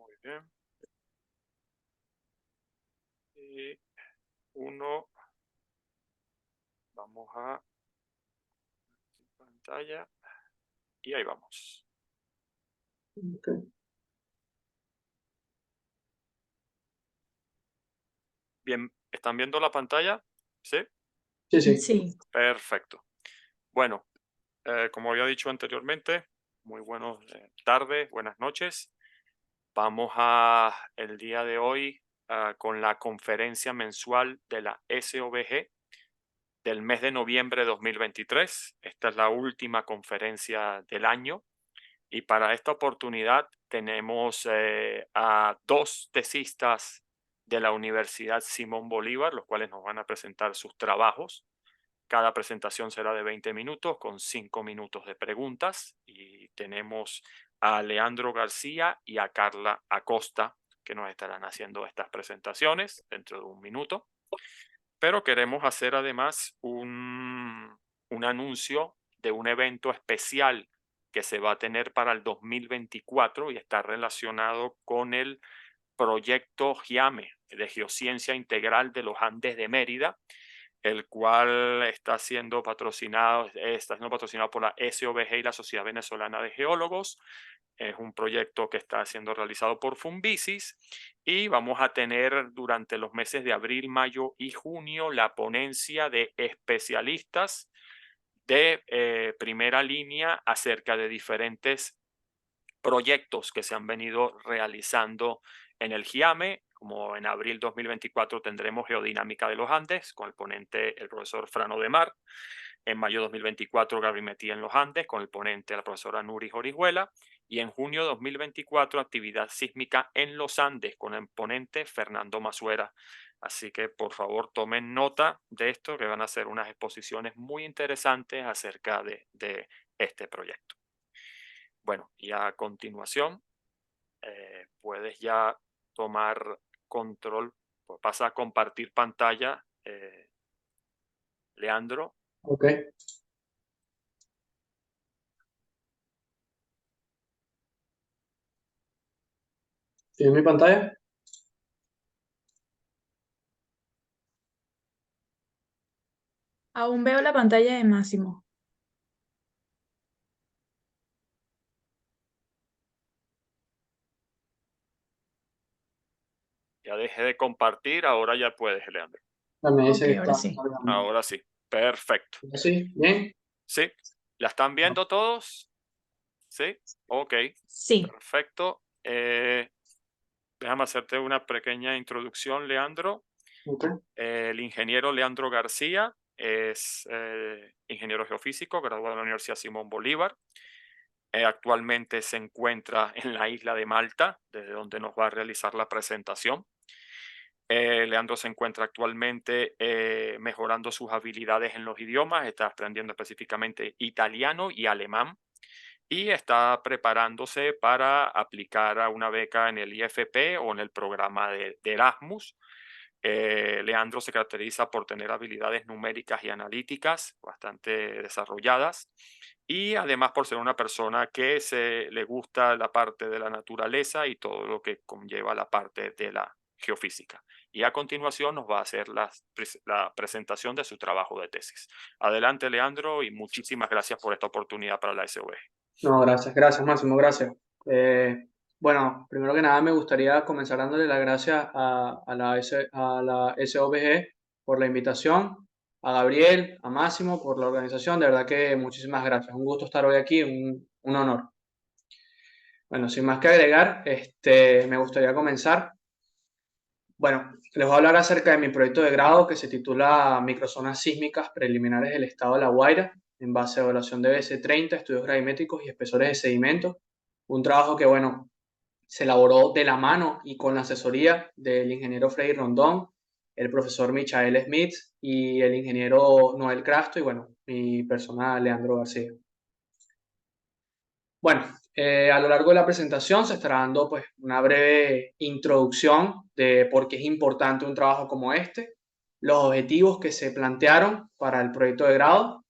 Muy bien. Y uno, vamos a pantalla y ahí vamos. Ok. Bien, ¿están viendo la pantalla? ¿Sí? Sí, sí. Sí, Perfecto. Bueno, como había dicho anteriormente, muy buenas tardes, buenas noches. Vamos a el día de hoy con la conferencia mensual de la SOBG del mes de noviembre de 2023. Esta es la última conferencia del año y para esta oportunidad tenemos a dos tesistas de la Universidad Simón Bolívar, los cuales nos van a presentar sus trabajos. Cada presentación será de 20 minutos con 5 minutos de preguntas y tenemos a Leandro García y a Carla Acosta que nos estarán haciendo estas presentaciones dentro de un minuto. Pero queremos hacer además un anuncio de un evento especial que se va a tener para el 2024 y está relacionado con el proyecto GIAME de Geociencia Integral de los Andes de Mérida, el cual está siendo patrocinado por la SOBG y la Sociedad Venezolana de Geólogos. Es un proyecto que está siendo realizado por Fumbisis y vamos a tener durante los meses de abril, mayo y junio la ponencia de especialistas de primera línea acerca de diferentes proyectos que se han venido realizando en el GIAME. Como en abril 2024 tendremos Geodinámica de los Andes con el ponente el profesor Frano de Mar. En mayo 2024 Gravimetría en los Andes con el ponente la profesora Nuri Orihuela. Y en junio 2024 Actividad sísmica en los Andes con el ponente Fernando Masuera. Así que por favor tomen nota de esto, que van a ser unas exposiciones muy interesantes acerca de este proyecto. Bueno, y a continuación puedes ya tomar control, pasa a compartir pantalla, Leandro. Ok. ¿Tiene mi pantalla? aún veo la pantalla de Máximo. Ya dejé de compartir, ahora ya puedes, Leandro. Me dice Ok, que ahora está sí. cargando. Ahora sí, perfecto. ¿Sí? ¿Bien? ¿Sí? ¿La están viendo todos? ¿Sí? Ok, Sí, perfecto. Déjame hacerte una pequeña introducción, Leandro. Ok. El ingeniero Leandro García es ingeniero geofísico, graduado de la Universidad Simón Bolívar. Actualmente se encuentra en la isla de Malta, desde donde nos va a realizar la presentación. Leandro se encuentra actualmente mejorando sus habilidades en los idiomas, está aprendiendo específicamente italiano y alemán y está preparándose para aplicar a una beca en el IFP o en el programa de Erasmus. Leandro se caracteriza por tener habilidades numéricas y analíticas bastante desarrolladas y además por ser una persona que le gusta la parte de la naturaleza y todo lo que conlleva la parte de la geofísica. Y a continuación nos va a hacer la presentación de su trabajo de tesis. Adelante, Leandro, y muchísimas gracias por esta oportunidad para la SOB. No, gracias, Máximo, gracias. Bueno, primero que nada me gustaría comenzar dándole las gracias a la SOBG por la invitación, a Gabriel, a Máximo por la organización, de verdad que muchísimas gracias. Un gusto estar hoy aquí, un honor. Bueno, sin más que agregar, me gustaría comenzar. Bueno, les voy a hablar acerca de mi proyecto de grado que se titula Microzonas sísmicas preliminares del estado de La Guaira, en base a evaluación de BC30, estudios gravimétricos y espesores de sedimentos. Un trabajo que, bueno, se elaboró de la mano y con la asesoría del ingeniero Freddy Rondón, el profesor Michael Smith y el ingeniero Noel Crasto y, bueno, mi persona Leandro García. Bueno, a lo largo de la presentación se estará dando pues, una breve introducción de por qué es importante un trabajo como este, los objetivos que se plantearon para el proyecto de grado,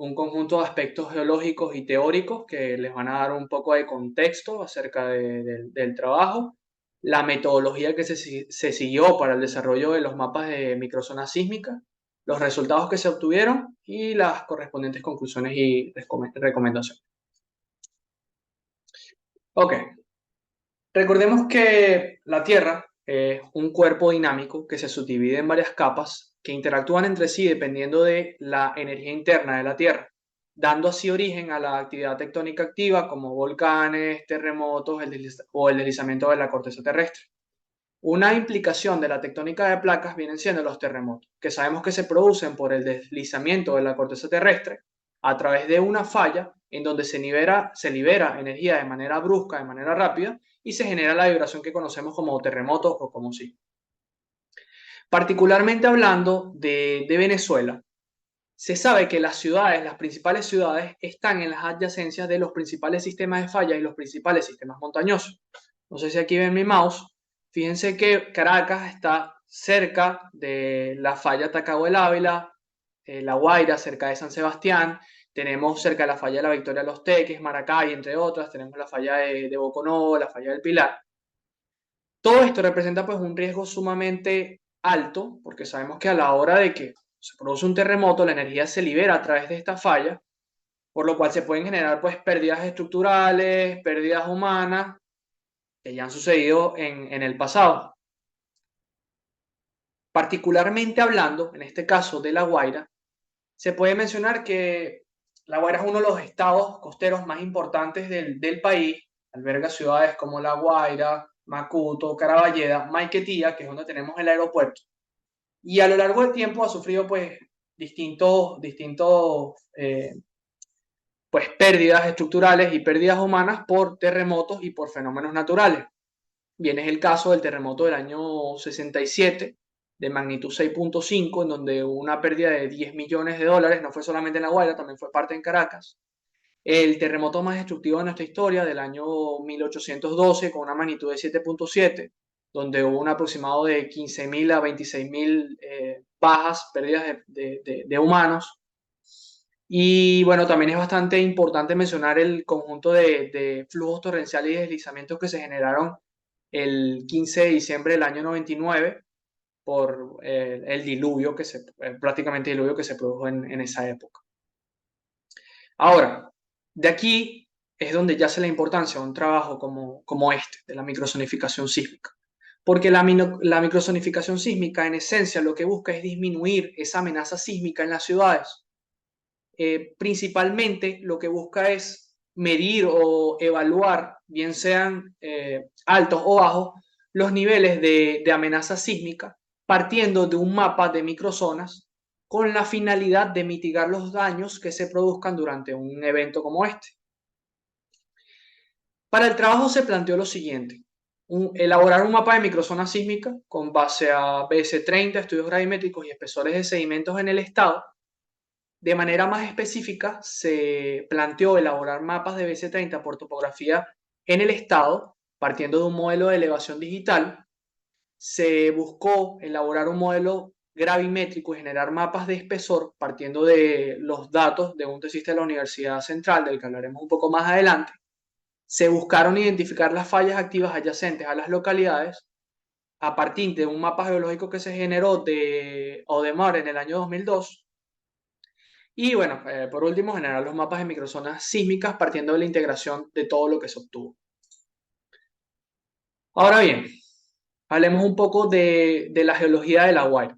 un conjunto de aspectos geológicos y teóricos que les van a dar un poco de contexto acerca del trabajo la metodología que se siguió para el desarrollo de los mapas de microzonas sísmicas, los resultados que se obtuvieron y las correspondientes conclusiones y recomendaciones. Ok, recordemos que la Tierra es un cuerpo dinámico que se subdivide en varias capas que interactúan entre sí dependiendo de la energía interna de la Tierra, dando así origen a la actividad tectónica activa como volcanes, terremotos o el deslizamiento de la corteza terrestre. Una implicación de la tectónica de placas vienen siendo los terremotos, que sabemos que se producen por el deslizamiento de la corteza terrestre a través de una falla en donde se libera energía de manera brusca, de manera rápida, y se genera la vibración que conocemos como terremoto o como sismo. Particularmente hablando de Venezuela, se sabe que las principales ciudades, están en las adyacencias de los principales sistemas de falla y los principales sistemas montañosos. No sé si aquí ven mi mouse. Fíjense que Caracas está cerca de la falla Tacagua del Ávila, La Guaira cerca de San Sebastián, tenemos cerca de la falla de la Victoria Los Teques, Maracay, entre otras, tenemos la falla de Boconó, la falla del Pilar. Todo esto representa pues un riesgo sumamente alto, porque sabemos que a la hora de que se produce un terremoto, la energía se libera a través de esta falla, por lo cual se pueden generar pues pérdidas estructurales, pérdidas humanas, que ya han sucedido en el pasado. Particularmente hablando, en este caso de La Guaira, se puede mencionar que La Guaira es uno de los estados costeros más importantes del país, alberga ciudades como La Guaira, Macuto, Caraballeda, Maiquetía, que es donde tenemos el aeropuerto, y a lo largo del tiempo ha sufrido pues distintos pues pérdidas estructurales y pérdidas humanas por terremotos y por fenómenos naturales. Bien, es el caso del terremoto del año 67 de magnitud 6.5, en donde hubo una pérdida de 10 millones de dólares, no fue solamente en La Guaira, también fue parte en Caracas. El terremoto más destructivo de nuestra historia del año 1812 con una magnitud de 7.7, donde hubo un aproximado de 15.000 a 26.000 bajas, pérdidas de humanos. Y bueno, también es bastante importante mencionar el conjunto de flujos torrenciales y deslizamientos que se generaron el 15 de diciembre del año 99 por el diluvio prácticamente diluvio que se produjo en esa época. Ahora, de aquí es donde yace la importancia de un trabajo como este, de la microzonificación sísmica. Porque la microzonificación sísmica, en esencia, lo que busca es disminuir esa amenaza sísmica en las ciudades. Principalmente lo que busca es medir o evaluar, bien sean altos o bajos, los niveles de amenaza sísmica, partiendo de un mapa de microzonas con la finalidad de mitigar los daños que se produzcan durante un evento como este. Para el trabajo se planteó lo siguiente: elaborar un mapa de microzona sísmica con base a BS30, estudios gravimétricos y espesores de sedimentos en el estado. De manera más específica, se planteó elaborar mapas de BS30 por topografía en el estado, partiendo de un modelo de elevación digital. Se buscó elaborar un modelo gravimétrico y generar mapas de espesor partiendo de los datos de un tesista de la Universidad Central, del que hablaremos un poco más adelante. Se buscaron identificar las fallas activas adyacentes a las localidades a partir de un mapa geológico que se generó de Audemars en el año 2002. Y bueno, por último, generar los mapas de microzonas sísmicas partiendo de la integración de todo lo que se obtuvo. Ahora bien, hablemos un poco de la geología de La Guaira.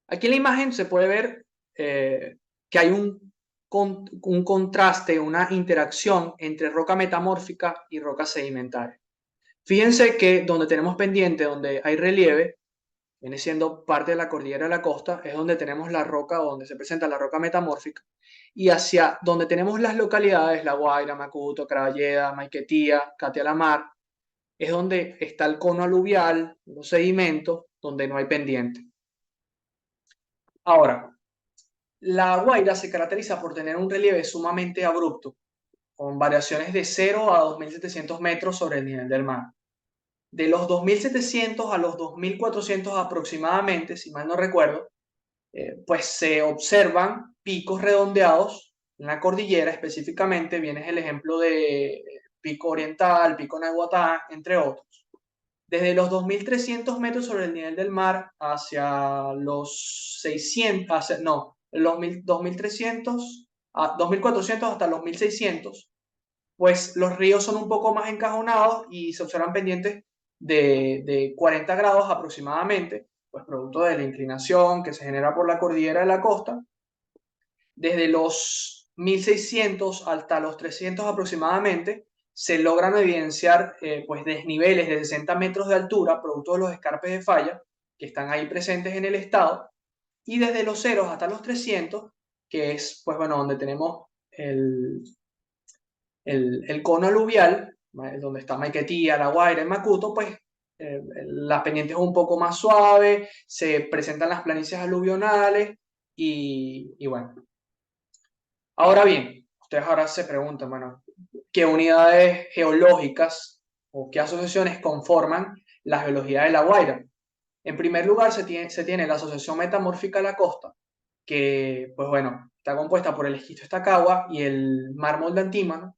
Aquí en la imagen se puede ver que hay un contraste, una interacción entre roca metamórfica y roca sedimentaria. Fíjense que donde tenemos pendiente, donde hay relieve, viene siendo parte de la cordillera de la costa, es donde tenemos la roca, donde se presenta la roca metamórfica, y hacia donde tenemos las localidades, La Guaira, Macuto, Caraballeda, Maiquetía, Catia la Mar, es donde está el cono aluvial, los sedimentos, donde no hay pendiente. Ahora, La Guaira se caracteriza por tener un relieve sumamente abrupto, con variaciones de 0 a 2.700 metros sobre el nivel del mar. De los 2.700 a los 2.400 aproximadamente, si mal no recuerdo, pues se observan picos redondeados en la cordillera. Específicamente viene el ejemplo de Pico Oriental, Pico Naguatá, entre otros. Desde los 2.300 metros sobre el nivel del mar hacia los 600, los 2.300, 2.400 hasta los 1.600, pues los ríos son un poco más encajonados y se observan pendientes de 40 grados aproximadamente, pues producto de la inclinación que se genera por la cordillera de la costa. Desde los 1.600 hasta los 300 aproximadamente, se logran evidenciar pues desniveles de 60 metros de altura, producto de los escarpes de falla que están ahí presentes en el estado, y desde los 0 hasta los 300, que es pues bueno, donde tenemos el cono aluvial, donde está Maiquetía, La Guaira y Macuto, pues las pendientes un poco más suaves, se presentan las planicies aluvionales y bueno. Ahora bien, ustedes ahora se preguntan, bueno, ¿qué unidades geológicas o qué asociaciones conforman la geología de La Guaira? En primer lugar, se tiene la Asociación Metamórfica de la Costa, que, pues bueno, está compuesta por el esquisto Estacagua y el mármol de Antímano.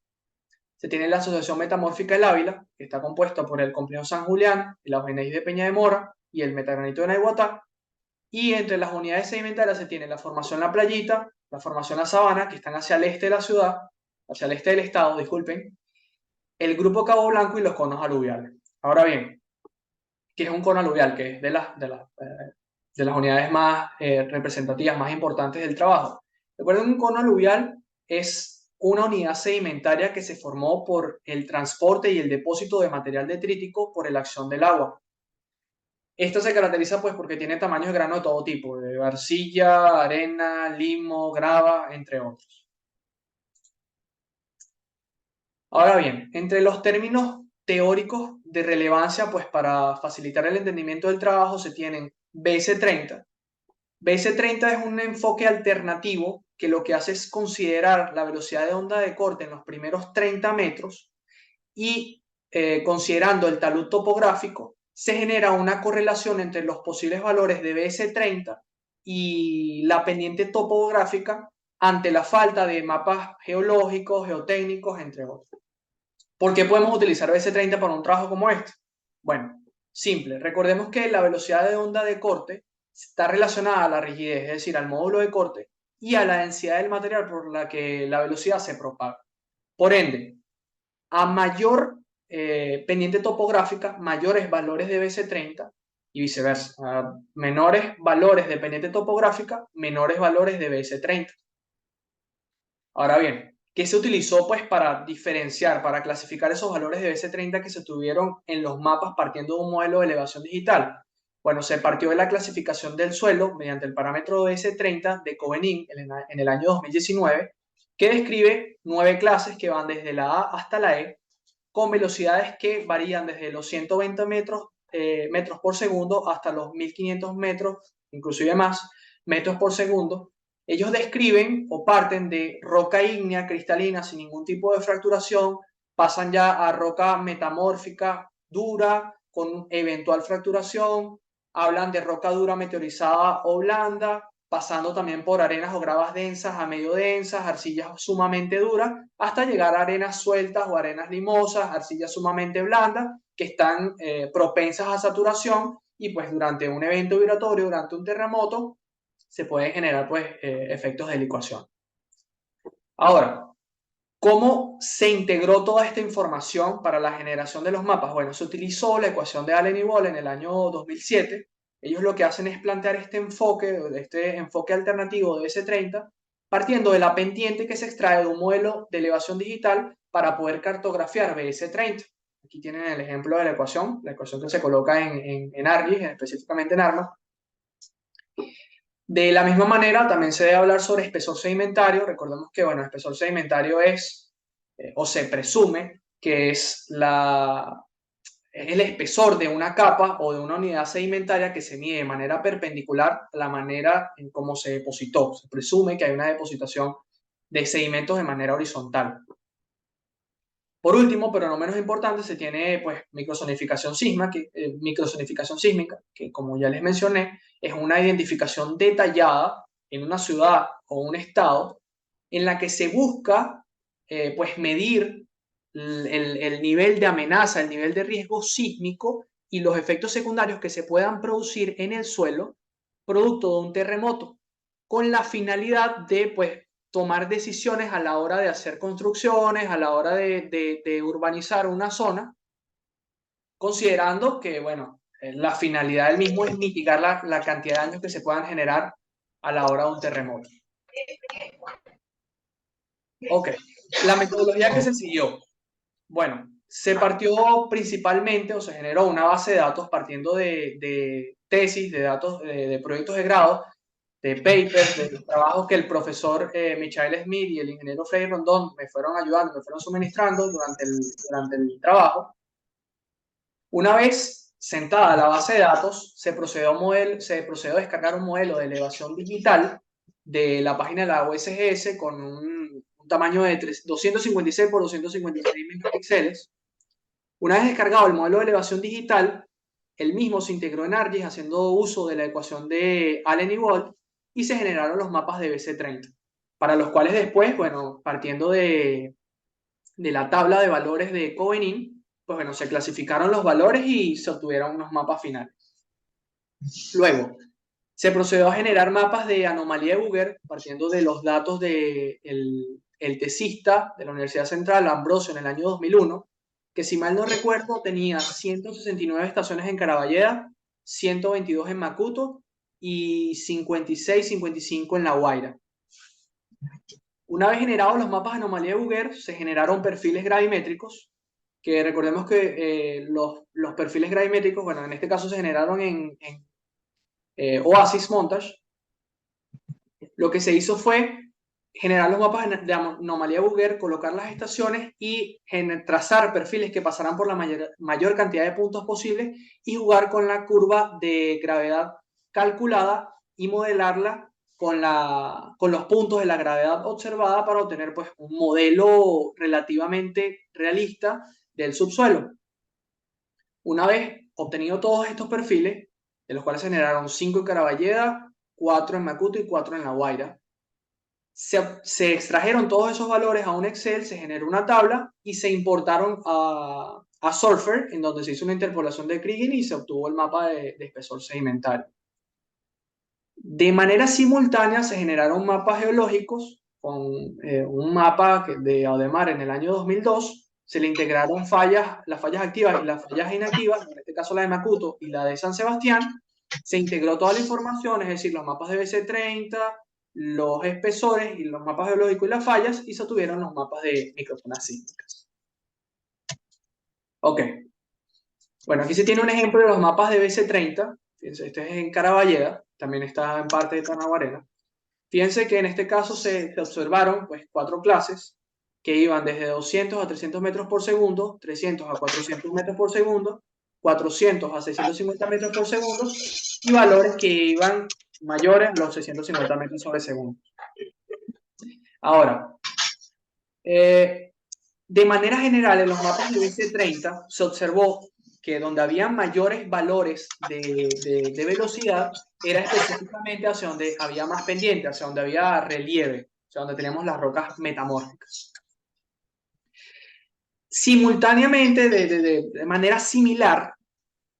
Se tiene la Asociación Metamórfica del Ávila, que está compuesta por el complejo San Julián, el augenés de Peña de Mora y el metagranito de Naiguatá. Y entre las unidades sedimentarias se tiene la formación La Playita, la formación La Sabana, que están hacia el este de la ciudad, hacia el este del estado, disculpen, el grupo Cabo Blanco y los conos aluviales. Ahora bien, ¿qué es un cono aluvial? Que es de las unidades más representativas, más importantes del trabajo. Recuerden, un cono aluvial es una unidad sedimentaria que se formó por el transporte y el depósito de material detrítico por la acción del agua. Esta se caracteriza pues porque tiene tamaños de grano de todo tipo, de arcilla, arena, limo, grava, entre otros. Ahora bien, entre los términos teóricos de relevancia, pues para facilitar el entendimiento del trabajo, se tienen BS30. BS30 es un enfoque alternativo que lo que hace es considerar la velocidad de onda de corte en los primeros 30 metros y considerando el talud topográfico, se genera una correlación entre los posibles valores de BS30 y la pendiente topográfica ante la falta de mapas geológicos, geotécnicos, entre otros. ¿Por qué podemos utilizar BS30 para un trabajo como este? Bueno, simple. Recordemos que la velocidad de onda de corte está relacionada a la rigidez, es decir, al módulo de corte y a la densidad del material por la que la velocidad se propaga. Por ende, a mayor pendiente topográfica, mayores valores de BS30 y viceversa. A menores valores de pendiente topográfica, menores valores de BS30. Ahora bien, ¿qué se utilizó pues para diferenciar, para clasificar esos valores de BS30 que se tuvieron en los mapas partiendo de un modelo de elevación digital? Bueno, se partió de la clasificación del suelo mediante el parámetro BS30 de Covenin en el año 2019, que describe 9 clases que van desde la A hasta la E, con velocidades que varían desde los 120 metros por segundo hasta los 1500 metros, inclusive más, metros por segundo. Ellos describen o parten de roca ígnea cristalina sin ningún tipo de fracturación, pasan ya a roca metamórfica dura con eventual fracturación, hablan de roca dura meteorizada o blanda, pasando también por arenas o gravas densas a medio densas, arcillas sumamente duras, hasta llegar a arenas sueltas o arenas limosas, arcillas sumamente blandas, que están propensas a saturación y pues durante un evento vibratorio, durante un terremoto, se pueden generar pues efectos de licuación. Ahora, ¿cómo se integró toda esta información para la generación de los mapas? Bueno, se utilizó la ecuación de Allen y Boole en el año 2007. Ellos lo que hacen es plantear este enfoque alternativo de S30, partiendo de la pendiente que se extrae de un modelo de elevación digital para poder cartografiar BS30. Aquí tienen el ejemplo de la ecuación que se coloca en ARGIS, específicamente en ARMA. De la misma manera, también se debe hablar sobre espesor sedimentario. Recordemos que, bueno, espesor sedimentario es, o se presume que es el espesor de una capa o de una unidad sedimentaria que se mide de manera perpendicular a la manera en cómo se depositó. Se presume que hay una depositación de sedimentos de manera horizontal. Por último, pero no menos importante, se tiene pues microzonificación sísmica, que como ya les mencioné, es una identificación detallada en una ciudad o un estado en la que se busca pues medir el nivel de amenaza, el nivel de riesgo sísmico y los efectos secundarios que se puedan producir en el suelo producto de un terremoto, con la finalidad de pues, tomar decisiones a la hora de hacer construcciones, a la hora de urbanizar una zona, considerando que, bueno, la finalidad del mismo es mitigar la cantidad de daños que se puedan generar a la hora de un terremoto. Ok, la metodología que se siguió. Bueno, se partió principalmente, o se generó una base de datos partiendo de tesis, de datos, de proyectos de grado, de papers, de trabajos que el profesor Michael Smith y el ingeniero Freddy Rondón me fueron ayudando, me fueron suministrando durante el trabajo. Una vez sentada la base de datos, se procedió a descargar un modelo de elevación digital de la página de la USGS con un tamaño de 256 por 256 megapíxeles. Una vez descargado el modelo de elevación digital, el mismo se integró en ArcGIS haciendo uso de la ecuación de Allen y Bolt y se generaron los mapas de BC30, para los cuales después, bueno, partiendo de la tabla de valores de Covenin, pues bueno, se clasificaron los valores y se obtuvieron unos mapas finales. Luego, se procedió a generar mapas de anomalía de Booger partiendo de los datos del el tesista de la Universidad Central, Ambrosio, en el año 2001, que si mal no recuerdo tenía 169 estaciones en Caraballeda, 122 en Macuto y 56, 55 en La Guaira. Una vez generados los mapas de anomalía de Booger, se generaron perfiles gravimétricos, que recordemos que los perfiles gravimétricos, bueno, en este caso se generaron en Oasis Montage. Lo que se hizo fue generar los mapas de anomalía Booger, colocar las estaciones y trazar perfiles que pasarán por la mayor cantidad de puntos posible y jugar con la curva de gravedad calculada y modelarla con los puntos de la gravedad observada para obtener pues, un modelo relativamente realista del subsuelo. Una vez obtenido todos estos perfiles, de los cuales se generaron 5 en Caraballeda, 4 en Macuto y 4 en La Guaira, se extrajeron todos esos valores a un Excel, se generó una tabla y se importaron a Surfer, en donde se hizo una interpolación de Kriging y se obtuvo el mapa de espesor sedimentario. De manera simultánea se generaron mapas geológicos con un mapa de Audemars en el año 2002. Se le integraron las fallas activas y las fallas inactivas, en este caso la de Macuto y la de San Sebastián. Se integró toda la información, es decir, los mapas de BC30, los espesores y los mapas geológicos y las fallas, y se obtuvieron los mapas de microzonas sísmicas. Ok. Bueno, aquí se tiene un ejemplo de los mapas de BC30. Fíjense, este es en Caraballeda, también está en parte de Carnaguarena. Fíjense que en este caso se observaron pues, 4 clases que iban desde 200 a 300 metros por segundo, 300 a 400 metros por segundo, 400 a 650 metros por segundo y valores que iban mayores a los 650 metros sobre segundo. Ahora, de manera general en los mapas de BC30 se observó que donde había mayores valores de velocidad era específicamente hacia donde había más pendiente, hacia donde había relieve, hacia donde teníamos las rocas metamórficas. Simultáneamente, de manera similar,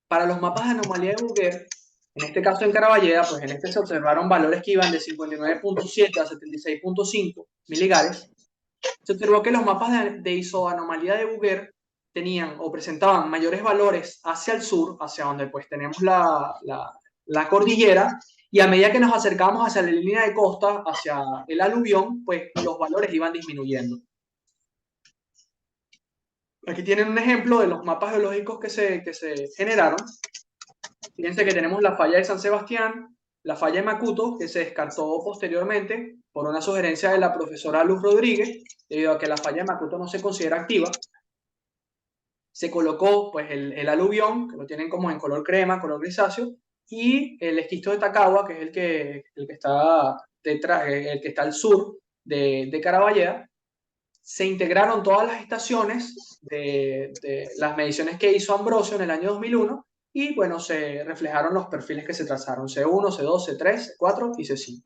para los mapas de anomalía de Booger, en este caso en Caraballeda, pues en este se observaron valores que iban de 59.7 a 76.5 miligares. Se observó que los mapas de isoanomalía de Booger tenían o presentaban mayores valores hacia el sur, hacia donde pues tenemos la cordillera, y a medida que nos acercamos hacia la línea de costa, hacia el aluvión, pues los valores iban disminuyendo. Aquí tienen un ejemplo de los mapas geológicos que se generaron. Fíjense que tenemos la falla de San Sebastián, la falla de Macuto, que se descartó posteriormente por una sugerencia de la profesora Luz Rodríguez, debido a que la falla de Macuto no se considera activa. Se colocó pues, el aluvión, que lo tienen como en color crema, color grisáceo, y el esquisto de Tacagua, que es el que está detrás, el que está al sur de Caraballeda. Se integraron todas las estaciones de las mediciones que hizo Ambrosio en el año 2001 y bueno, se reflejaron los perfiles que se trazaron, C1, C2, C3, C4 y C5.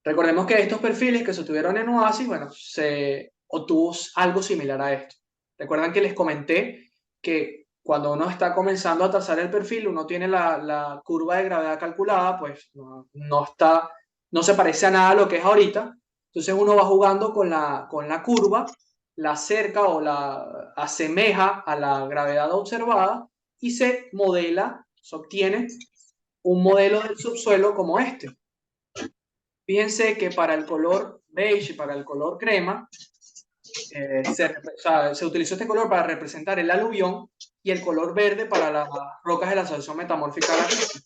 Recordemos que estos perfiles que se obtuvieron en Oasis, bueno, se obtuvo algo similar a esto. Recuerdan que les comenté que cuando uno está comenzando a trazar el perfil, uno tiene la curva de gravedad calculada, pues no se parece a nada a lo que es ahorita. Entonces uno va jugando con la curva, la acerca o la asemeja a la gravedad observada y se modela, se obtiene un modelo del subsuelo como este. Fíjense que para el color beige y para el color crema, se utilizó este color para representar el aluvión y el color verde para las rocas de la asociación metamórfica lacustre.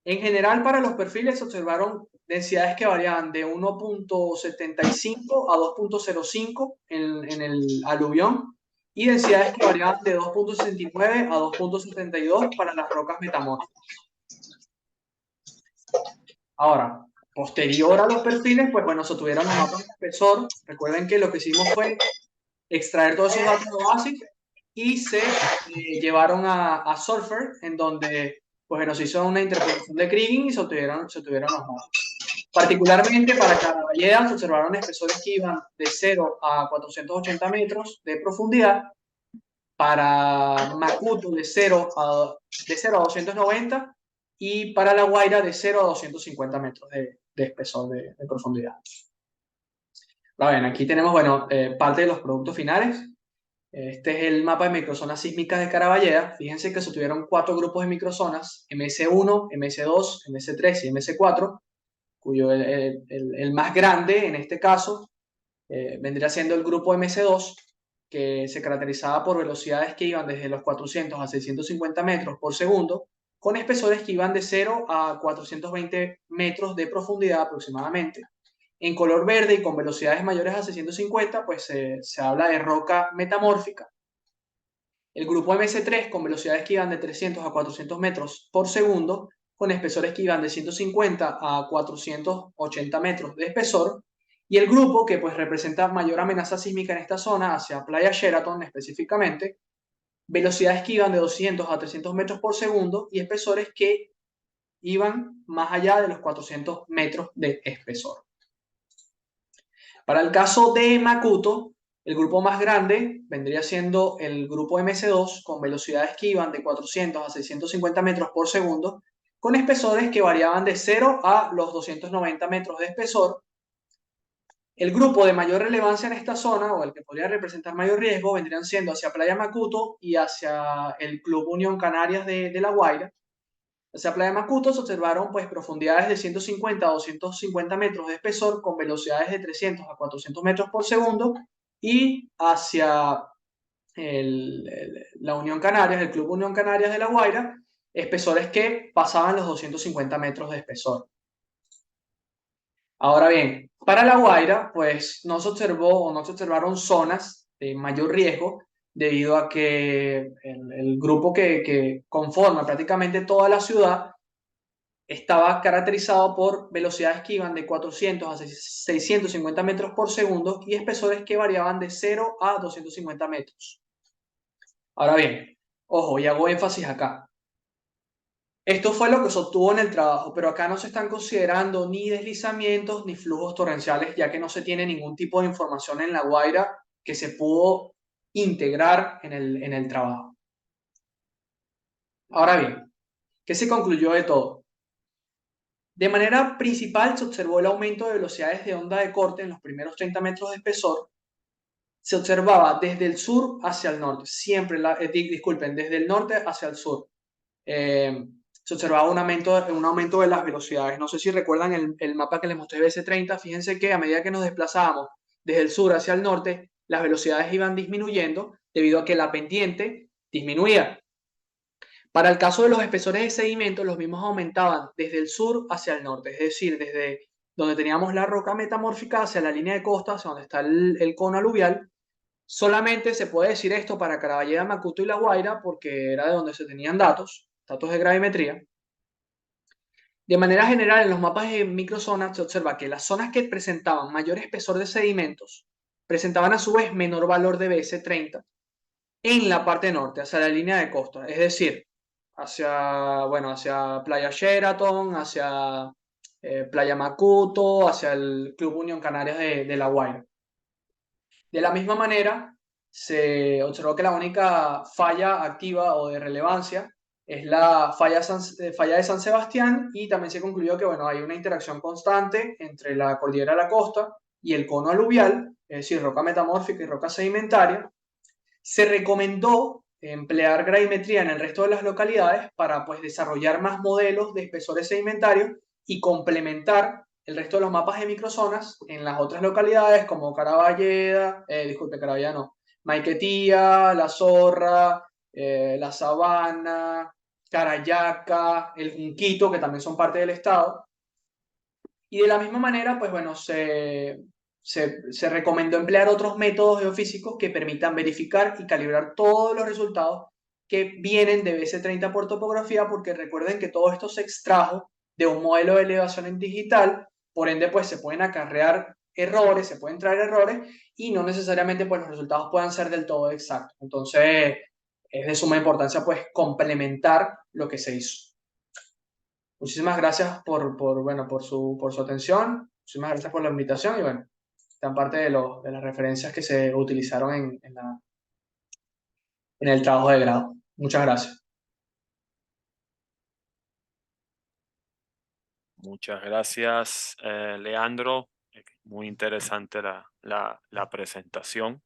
En general, para los perfiles se observaron densidades que variaban de 1.75 a 2.05 en el aluvión y densidades que variaban de 2.69 a 2.72 para las rocas metamórficas. Ahora, posterior a los perfiles, pues bueno, se tuvieron los mapas de espesor. Recuerden que lo que hicimos fue extraer todos esos datos de OASIS y se llevaron a Surfer, en donde pues nos hizo una interpretación de Kriging y se obtuvieron los mapas. Particularmente para Caraballeda se observaron espesores que iban de 0 a 480 metros de profundidad, para Macuto de 0 a 290 y para La Guaira de 0 a 250 metros de espesor de profundidad. Bien, aquí tenemos, bueno, parte de los productos finales. Este es el mapa de microzonas sísmicas de Caraballeda. Fíjense que se tuvieron 4 grupos de microzonas, MS1, MS2, MS3 y MS4, cuyo el más grande en este caso vendría siendo el grupo MS2, que se caracterizaba por velocidades que iban desde los 400 a 650 metros por segundo, con espesores que iban de 0 a 420 metros de profundidad aproximadamente. En color verde y con velocidades mayores a 650, pues se habla de roca metamórfica. El grupo MS3 con velocidades que iban de 300 a 400 metros por segundo, con espesores que iban de 150 a 480 metros de espesor, y el grupo que pues representa mayor amenaza sísmica en esta zona, hacia Playa Sheraton específicamente, velocidades que iban de 200 a 300 metros por segundo y espesores que iban más allá de los 400 metros de espesor. Para el caso de Macuto, el grupo más grande vendría siendo el grupo MS2 con velocidades que iban de 400 a 650 metros por segundo, con espesores que variaban de 0 a los 290 metros de espesor. El grupo de mayor relevancia en esta zona, o el que podría representar mayor riesgo, vendrían siendo hacia Playa Macuto y hacia el Club Unión Canarias de La Guaira. Hacia Playa Macuto se observaron pues profundidades de 150 a 250 metros de espesor con velocidades de 300 a 400 metros por segundo, y hacia la Unión Canarias, el Club Unión Canarias de La Guaira, espesores que pasaban los 250 metros de espesor. Ahora bien, para La Guaira, pues no se observaron zonas de mayor riesgo debido a que el grupo que conforma prácticamente toda la ciudad estaba caracterizado por velocidades que iban de 400 a 650 metros por segundo y espesores que variaban de 0 a 250 metros. Ahora bien, ojo, y hago énfasis acá. Esto fue lo que se obtuvo en el trabajo, pero acá no se están considerando ni deslizamientos ni flujos torrenciales, ya que no se tiene ningún tipo de información en La Guaira que se pudo integrar en el trabajo. Ahora bien, ¿qué se concluyó de todo? De manera principal se observó el aumento de velocidades de onda de corte en los primeros 30 metros de espesor. Se observaba desde el sur hacia el norte, siempre, desde el norte hacia el sur. Se observaba un aumento de las velocidades. No sé si recuerdan el mapa que les mostré de BC30. Fíjense que a medida que nos desplazábamos desde el sur hacia el norte, las velocidades iban disminuyendo debido a que la pendiente disminuía. Para el caso de los espesores de sedimento, los mismos aumentaban desde el sur hacia el norte, es decir, desde donde teníamos la roca metamórfica hacia la línea de costa, hacia donde está el cono aluvial. Solamente se puede decir esto para Caraballeda, Macuto y La Guaira porque era de donde se tenían datos de gravimetría. De manera general, en los mapas de microzonas se observa que las zonas que presentaban mayor espesor de sedimentos presentaban a su vez menor valor de BS30 en la parte norte, hacia la línea de costa, es decir, hacia Playa Sheraton, hacia Playa Macuto, hacia el Club Unión Canarias de La Guaira. De la misma manera, se observó que la única falla activa o de relevancia es la falla de San Sebastián, y también se concluyó que bueno, hay una interacción constante entre la cordillera de la costa y el cono aluvial, es decir, roca metamórfica y roca sedimentaria. Se recomendó emplear gravimetría en el resto de las localidades para pues, desarrollar más modelos de espesores sedimentarios y complementar el resto de los mapas de microzonas en las otras localidades como Caraballeda, Caraballeda no, Maiquetía, La Zorra, La Sabana, Carayaca, El Junquito, que también son parte del estado. Y de la misma manera, pues bueno, se recomendó emplear otros métodos geofísicos que permitan verificar y calibrar todos los resultados que vienen de BC30 por topografía, porque recuerden que todo esto se extrajo de un modelo de elevación en digital, por ende pues se pueden acarrear errores, se pueden traer errores y no necesariamente pues los resultados puedan ser del todo exactos. Entonces es de suma importancia pues complementar lo que se hizo. Muchísimas gracias bueno, por su atención. Muchísimas gracias por la invitación y bueno, están parte de las referencias que se utilizaron en el trabajo de grado. Muchas gracias. Muchas gracias, Leandro. Muy interesante la presentación.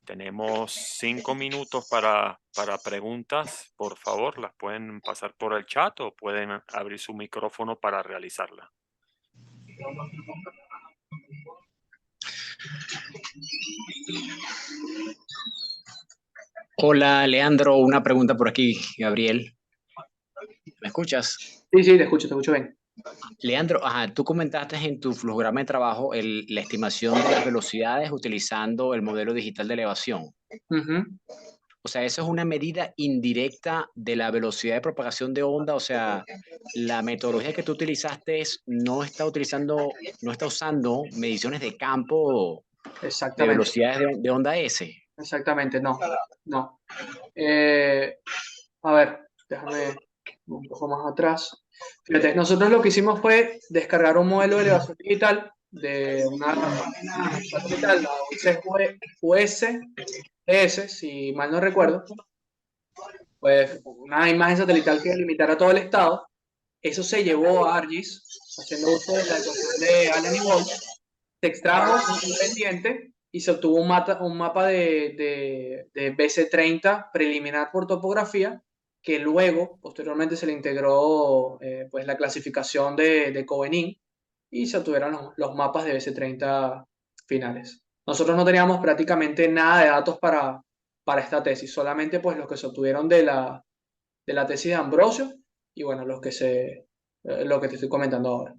Tenemos 5 minutos para preguntas. Por favor, las pueden pasar por el chat o pueden abrir su micrófono para realizarla. Hola, Leandro, una pregunta por aquí, Gabriel. ¿Me escuchas? Sí, te escucho bien. Leandro, tú comentaste en tu flujograma de trabajo la estimación de las velocidades utilizando el modelo digital de elevación. O sea, eso es una medida indirecta de la velocidad de propagación de onda. O sea, la metodología que tú utilizaste no está usando mediciones de campo de Exactamente. velocidades de onda S. Exactamente, no. A ver, déjame un poco más atrás. Fíjate, nosotros lo que hicimos fue descargar un modelo de elevación digital de una página satelital, la USGS, si mal no recuerdo, pues una imagen satelital que delimitara todo el estado. Eso se llevó a ArcGIS, haciendo uso de la ecuación de Allen y Wolf. Se extrajo un pendiente y se obtuvo un mapa de BC30 preliminar por topografía, que luego, posteriormente, se le integró pues, la clasificación de Covenant y se obtuvieron los mapas de BC30 finales. Nosotros no teníamos prácticamente nada de datos para esta tesis, solamente pues, los que se obtuvieron de la tesis de Ambrosio y bueno, lo que te estoy comentando ahora.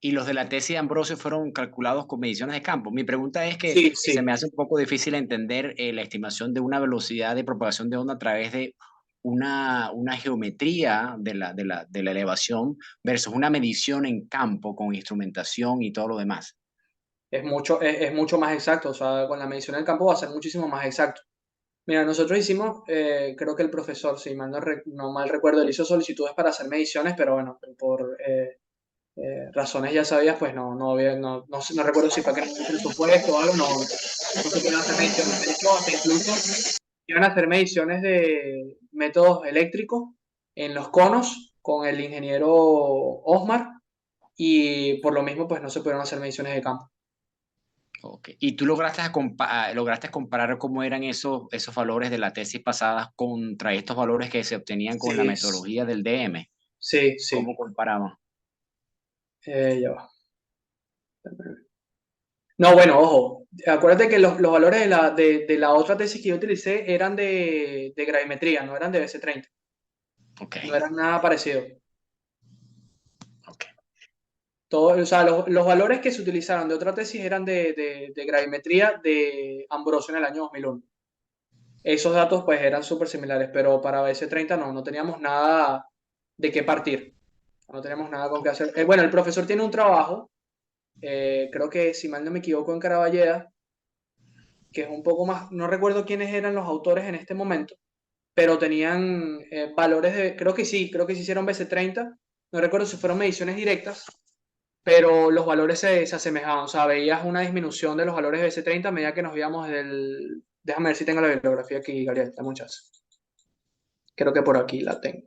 Y los de la tesis de Ambrosio fueron calculados con mediciones de campo. Mi pregunta es que Sí. se me hace un poco difícil entender la estimación de una velocidad de propagación de onda a través de una geometría de la elevación versus una medición en campo con instrumentación y todo lo demás. Es mucho más exacto, o sea, con la medición del campo va a ser muchísimo más exacto. Mira, nosotros hicimos, creo que el profesor, si mal no mal recuerdo, él hizo solicitudes para hacer mediciones, pero bueno, por razones ya sabidas, pues no recuerdo si fue que no hubo presupuesto o algo, no se pudieron hacer mediciones. De hecho, hasta incluso iban a hacer mediciones de métodos eléctricos en los conos con el ingeniero Osmar, y por lo mismo, pues no se pudieron hacer mediciones de campo. Okay. ¿Y tú lograste comparar cómo eran esos valores de la tesis pasada contra estos valores que se obtenían con la metodología del DM? Sí. ¿Cómo comparaban? Ya va. No, bueno, ojo, acuérdate que los valores de la otra tesis que yo utilicé eran de gravimetría, no eran de BC30. Okay. No eran nada parecido. Okay. O sea, los valores que se utilizaron de otra tesis eran de gravimetría de Ambrosio en el año 2001. Esos datos pues eran súper similares, pero para BC30 no teníamos nada de qué partir. No teníamos nada con qué hacer. Bueno, el profesor tiene un trabajo, creo que si mal no me equivoco en Caraballeda, que es un poco más, no recuerdo quiénes eran los autores en este momento, pero tenían valores creo que sí hicieron BC30, no recuerdo si fueron mediciones directas, pero los valores se asemejaban, o sea, veías una disminución de los valores de BC30 a medida que nos íbamos del Déjame ver si tengo la bibliografía aquí, Gabriel, dame un chance. Creo que por aquí la tengo.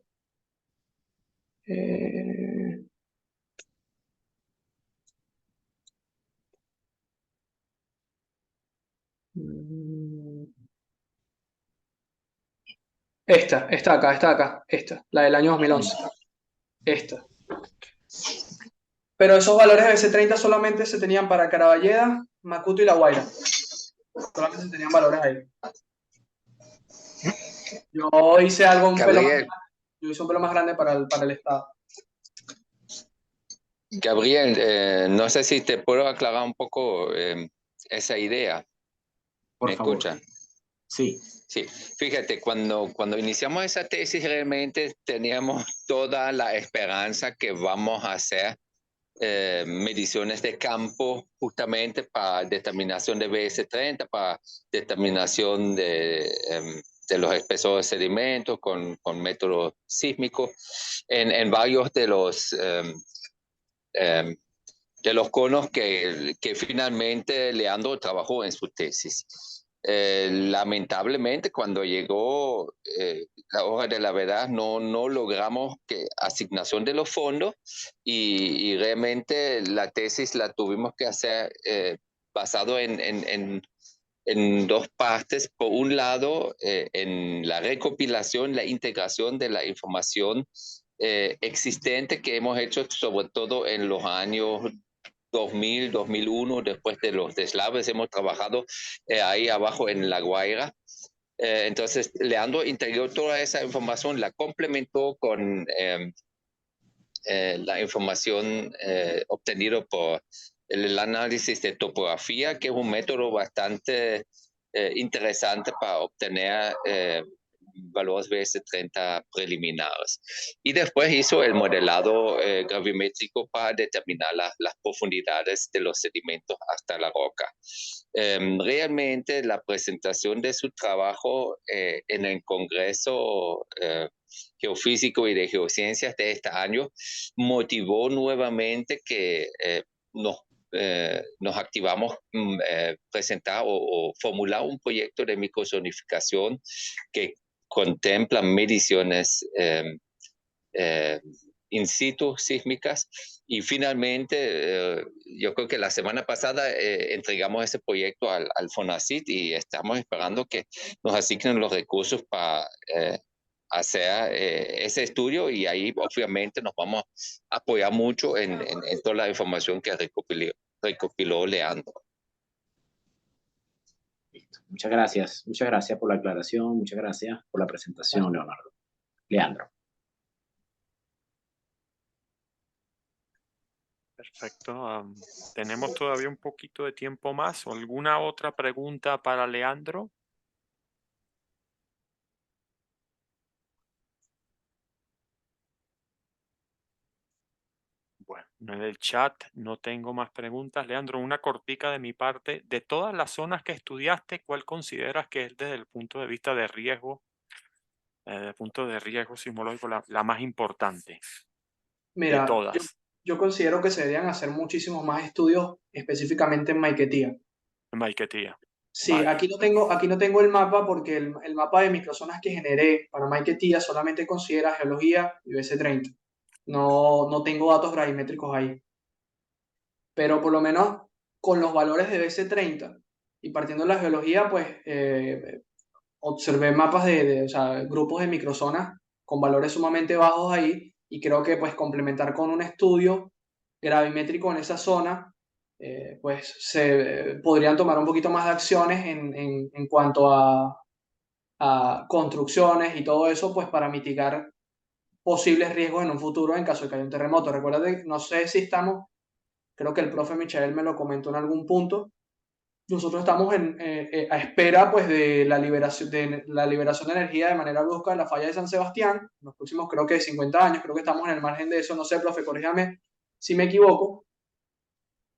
Está acá, la del año 2011. Esta. Pero esos valores de BC30 solamente se tenían para Caraballeda, Macuto y La Guaira. Solamente se tenían valores ahí. Yo hice algo un pelo más grande. Yo hice un pelo más grande para el estado. Gabriel, no sé si te puedo aclarar un poco esa idea. Por favor. ¿Escuchan? Sí. Sí, fíjate, cuando iniciamos esa tesis realmente teníamos toda la esperanza que vamos a hacer mediciones de campo justamente para determinación de BS30, para determinación de los espesores de sedimentos con método sísmico en varios de los conos que finalmente Leandro trabajó en su tesis. Lamentablemente, cuando llegó la hora de la verdad, no logramos asignación de los fondos y realmente la tesis la tuvimos que hacer basado en dos partes. Por un lado, en la recopilación, la integración de la información existente que hemos hecho, sobre todo en los años 2000, 2001, después de los deslaves, hemos trabajado ahí abajo en La Guaira. Entonces, Leandro integró toda esa información, la complementó con la información obtenida por el análisis de topografía, que es un método bastante interesante para obtener valores BS30 preliminares. Y después hizo el modelado gravimétrico para determinar las profundidades de los sedimentos hasta la roca. Realmente la presentación de su trabajo en el Congreso Geofísico y de Geociencias de este año motivó nuevamente que nos activamos presentar o formular un proyecto de microzonificación que contempla mediciones in situ sísmicas y finalmente yo creo que la semana pasada entregamos ese proyecto al FONACYT y estamos esperando que nos asignen los recursos para hacer ese estudio y ahí obviamente nos vamos a apoyar mucho en toda la información que recopiló Leandro. Muchas gracias por la aclaración, muchas gracias por la presentación, Leandro. Perfecto. ¿Tenemos todavía un poquito de tiempo más? ¿O alguna otra pregunta para Leandro? Bueno, en el chat no tengo más preguntas. Leandro, una cortica de mi parte. De todas las zonas que estudiaste, ¿cuál consideras que es desde el punto de vista de riesgo, sismológico, la más importante de Mira, todas? yo considero que se deberían hacer muchísimos más estudios específicamente en Maiquetía. En Maiquetía. Sí, Vale. aquí no tengo el mapa porque el mapa de microzonas que generé para Maiquetía solamente considera geología y BC30. No tengo datos gravimétricos ahí. Pero por lo menos con los valores de BC30 y partiendo de la geología, pues observé mapas o sea, grupos de microzonas con valores sumamente bajos ahí y creo que pues complementar con un estudio gravimétrico en esa zona, pues se podrían tomar un poquito más de acciones en cuanto a construcciones y todo eso, pues para mitigar posibles riesgos en un futuro en caso de que haya un terremoto. Recuerda, no sé si estamos, creo que el profe Michael me lo comentó en algún punto, nosotros estamos a espera pues, de la liberación de energía de manera brusca de la falla de San Sebastián, en los próximos creo que 50 años, creo que estamos en el margen de eso, no sé, profe, corrígame si me equivoco.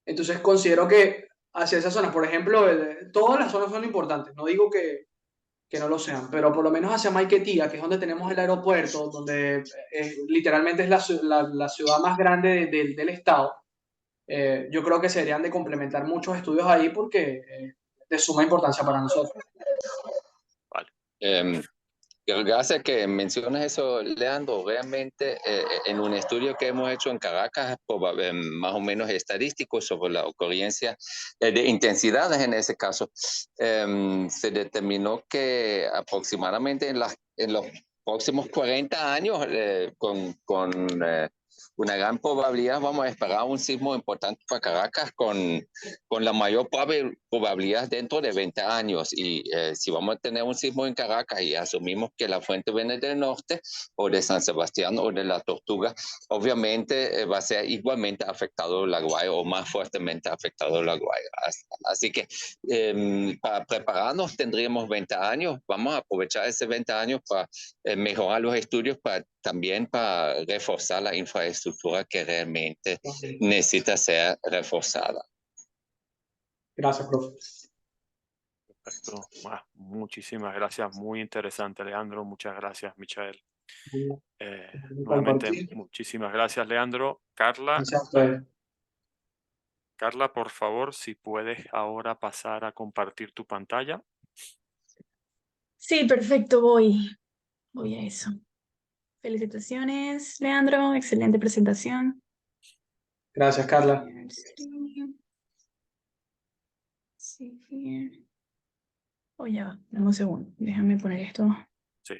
Entonces considero que hacia esas zonas, por ejemplo, todas las zonas son importantes, no digo que no lo sean, pero por lo menos hacia Maiquetía, que es donde tenemos el aeropuerto, donde literalmente es la ciudad más grande del estado, yo creo que se deberían de complementar muchos estudios ahí porque de suma importancia para nosotros. Vale. Gracias que mencionas eso, Leandro. Realmente, en un estudio que hemos hecho en Caracas, más o menos estadístico sobre la ocurrencia de intensidades en ese caso, se determinó que aproximadamente en los próximos 40 años, con una gran probabilidad, vamos a esperar un sismo importante para Caracas con la mayor probabilidad dentro de 20 años. Y si vamos a tener un sismo en Caracas y asumimos que la fuente viene del norte o de San Sebastián o de la Tortuga, obviamente va a ser igualmente afectado La Guaira o más fuertemente afectado La Guaira. Así que para prepararnos tendríamos 20 años. Vamos a aprovechar ese 20 años para mejorar los estudios, también para reforzar la infraestructura que realmente necesita ser reforzada. Gracias, profe. Perfecto. Muchísimas gracias. Muy interesante, Leandro. Muchas gracias, Michael. Nuevamente, muchísimas gracias, Leandro. Carla. Carla, por favor, si puedes ahora pasar a compartir tu pantalla. Sí, perfecto, voy a eso. Felicitaciones, Leandro, excelente presentación. Gracias, Carla. Sí. Oh, ya va, dame un segundo, déjame poner esto. Sí.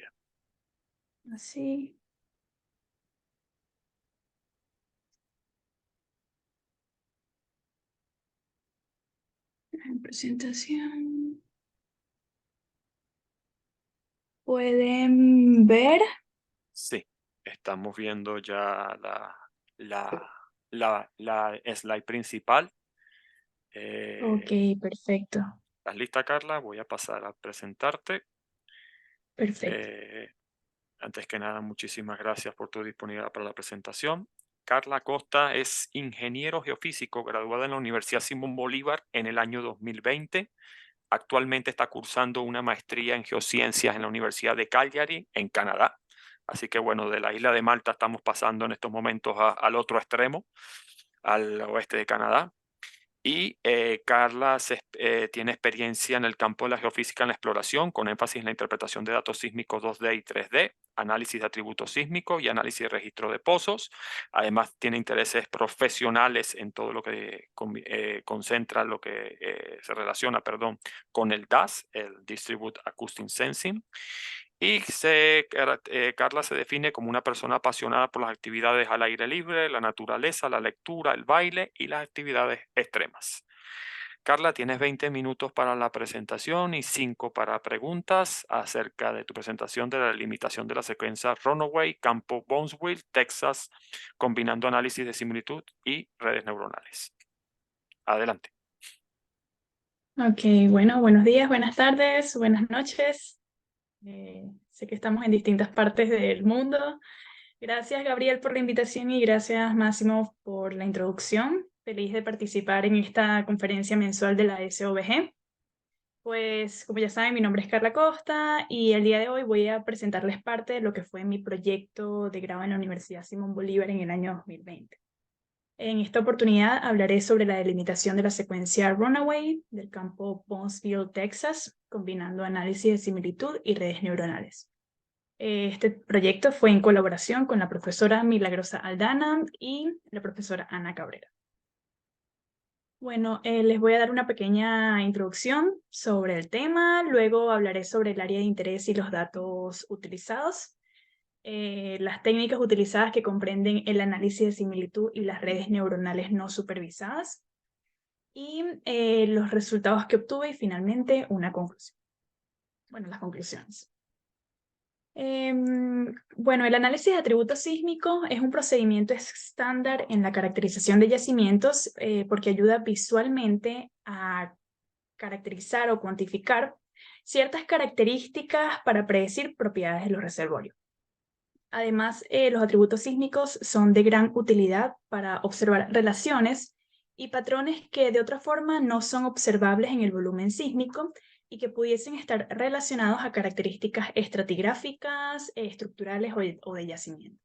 Así. Presentación. ¿Pueden ver? Sí, estamos viendo ya la slide principal. Ok, perfecto. ¿Estás lista, Carla? Voy a pasar a presentarte. Perfecto. Antes que nada, muchísimas gracias por tu disponibilidad para la presentación. Carla Costa es ingeniero geofísico graduada en la Universidad Simón Bolívar en el año 2020. Actualmente está cursando una maestría en geociencias en la Universidad de Calgary, en Canadá. Así que bueno, de la isla de Malta estamos pasando en estos momentos al otro extremo, al oeste de Canadá. Y Carla tiene experiencia en el campo de la geofísica en la exploración, con énfasis en la interpretación de datos sísmicos 2D y 3D, análisis de atributos sísmicos y análisis de registro de pozos. Además, tiene intereses profesionales en todo lo que concentra, lo que se relaciona, con el DAS, el Distributed Acoustic Sensing. Y Carla se define como una persona apasionada por las actividades al aire libre, la naturaleza, la lectura, el baile y las actividades extremas. Carla, tienes 20 minutos para la presentación y 5 para preguntas acerca de tu presentación de la limitación de la secuencia Runaway, campo Bonesville, Texas, combinando análisis de similitud y redes neuronales. Adelante. Ok, bueno, buenos días, buenas tardes, buenas noches. Sé que estamos en distintas partes del mundo. Gracias, Gabriel, por la invitación y gracias, Máximo, por la introducción. Feliz de participar en esta conferencia mensual de la SOBG. Pues, como ya saben, mi nombre es Carla Costa y el día de hoy voy a presentarles parte de lo que fue mi proyecto de grado en la Universidad Simón Bolívar en el año 2020. En esta oportunidad hablaré sobre la delimitación de la secuencia Runaway del campo Bonesville, Texas, combinando análisis de similitud y redes neuronales. Este proyecto fue en colaboración con la profesora Milagrosa Aldana y la profesora Ana Cabrera. Bueno, les voy a dar una pequeña introducción sobre el tema, luego hablaré sobre el área de interés y los datos utilizados, las técnicas utilizadas que comprenden el análisis de similitud y las redes neuronales no supervisadas, y los resultados que obtuve y finalmente una conclusión. Bueno, las conclusiones. Bueno, el análisis de atributos sísmicos es un procedimiento estándar en la caracterización de yacimientos porque ayuda visualmente a caracterizar o cuantificar ciertas características para predecir propiedades de los reservorios. Además, los atributos sísmicos son de gran utilidad para observar relaciones y patrones que de otra forma no son observables en el volumen sísmico y que pudiesen estar relacionados a características estratigráficas, estructurales o de yacimiento.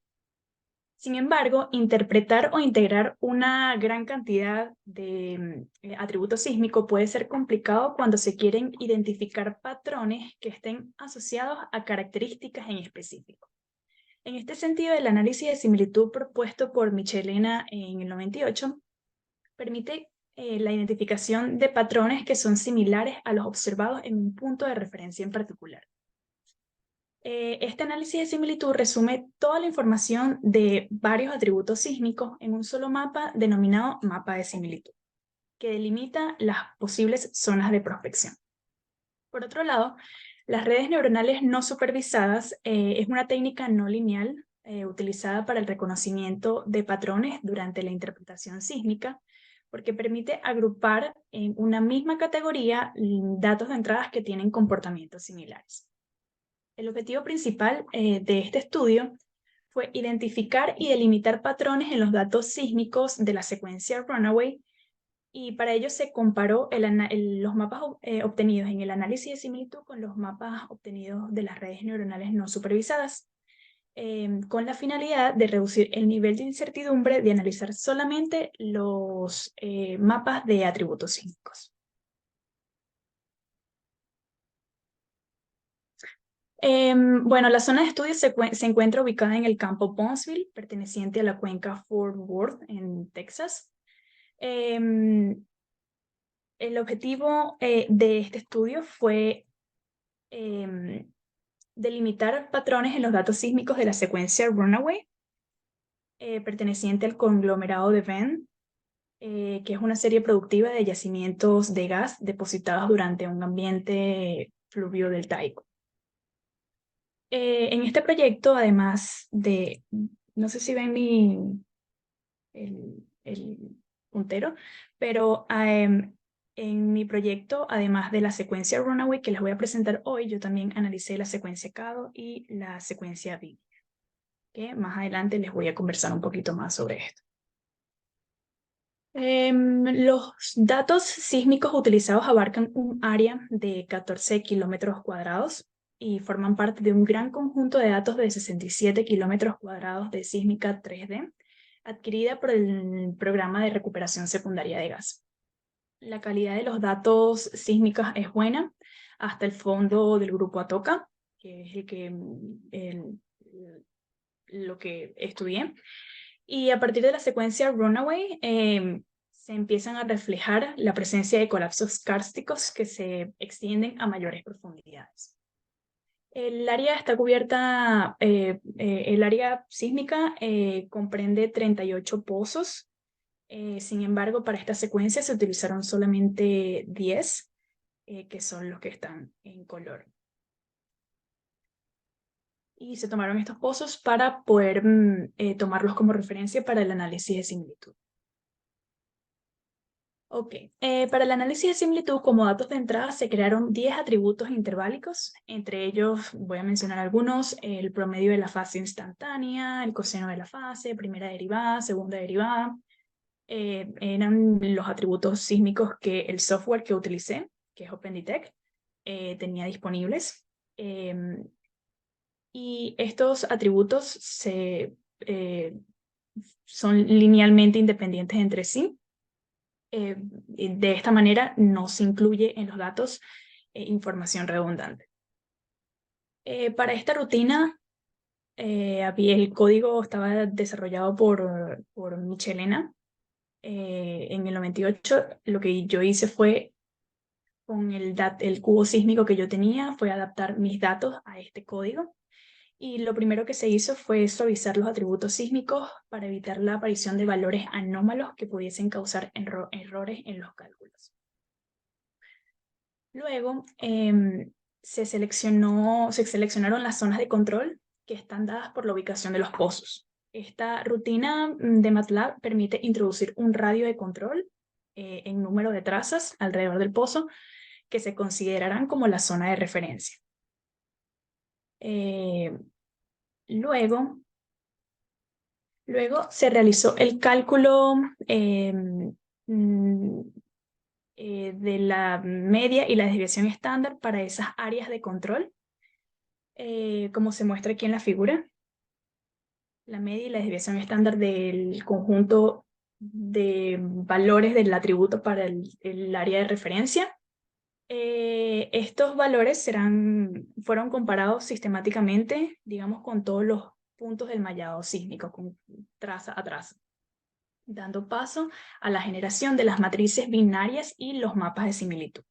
Sin embargo, interpretar o integrar una gran cantidad de atributos sísmicos puede ser complicado cuando se quieren identificar patrones que estén asociados a características en específico. En este sentido, el análisis de similitud propuesto por Michelena en el 98 permite la identificación de patrones que son similares a los observados en un punto de referencia en particular. Este análisis de similitud resume toda la información de varios atributos sísmicos en un solo mapa denominado mapa de similitud, que delimita las posibles zonas de prospección. Por otro lado, las redes neuronales no supervisadas es una técnica no lineal utilizada para el reconocimiento de patrones durante la interpretación sísmica, porque permite agrupar en una misma categoría datos de entradas que tienen comportamientos similares. El objetivo principal de este estudio fue identificar y delimitar patrones en los datos sísmicos de la secuencia Runaway, y para ello se comparó los mapas obtenidos en el análisis de similitud con los mapas obtenidos de las redes neuronales no supervisadas, con la finalidad de reducir el nivel de incertidumbre de analizar solamente los mapas de atributos sísmicos. Bueno, la zona de estudio se encuentra ubicada en el campo Bonneville, perteneciente a la cuenca Fort Worth en Texas. El objetivo de este estudio fue delimitar patrones en los datos sísmicos de la secuencia Runaway, perteneciente al conglomerado de Venn, que es una serie productiva de yacimientos de gas depositados durante un ambiente fluvio-deltaico. En este proyecto, además de, no sé si ven el puntero, pero en mi proyecto, además de la secuencia Runaway que les voy a presentar hoy, yo también analicé la secuencia CADO y la secuencia BIG, que más adelante les voy a conversar un poquito más sobre esto. Los datos sísmicos utilizados abarcan un área de 14 kilómetros cuadrados y forman parte de un gran conjunto de datos de 67 kilómetros cuadrados de sísmica 3D, adquirida por el Programa de Recuperación Secundaria de Gas. La calidad de los datos sísmicos es buena, hasta el fondo del grupo Atoka, que es lo que estudié. Y a partir de la secuencia Runaway, se empiezan a reflejar la presencia de colapsos kársticos que se extienden a mayores profundidades. El área está cubierta, el área sísmica comprende 38 pozos. Sin embargo, para esta secuencia se utilizaron solamente 10, que son los que están en color. Y se tomaron estos pozos para poder tomarlos como referencia para el análisis de similitud. Ok, para el análisis de similitud como datos de entrada se crearon 10 atributos interválicos. Entre ellos voy a mencionar algunos: el promedio de la fase instantánea, el coseno de la fase, primera derivada, segunda derivada. Eran los atributos sísmicos que el software que utilicé, que es OpenDetect, tenía disponibles. Y estos atributos son linealmente independientes entre sí. De esta manera no se incluye en los datos información redundante. Para esta rutina, el código estaba desarrollado por Michelena. En el 98 lo que yo hice fue, con el cubo sísmico que yo tenía, fue adaptar mis datos a este código. Y lo primero que se hizo fue suavizar los atributos sísmicos para evitar la aparición de valores anómalos que pudiesen causar errores en los cálculos. Luego se seleccionaron las zonas de control que están dadas por la ubicación de los pozos. Esta rutina de MATLAB permite introducir un radio de control en número de trazas alrededor del pozo que se considerarán como la zona de referencia. Luego se realizó el cálculo de la media y la desviación estándar para esas áreas de control, como se muestra aquí en la figura. la media y la desviación estándar del conjunto de valores del atributo para el área de referencia. Estos valores fueron comparados sistemáticamente, digamos, con todos los puntos del mallado sísmico, con traza a traza, dando paso a la generación de las matrices binarias y los mapas de similitud.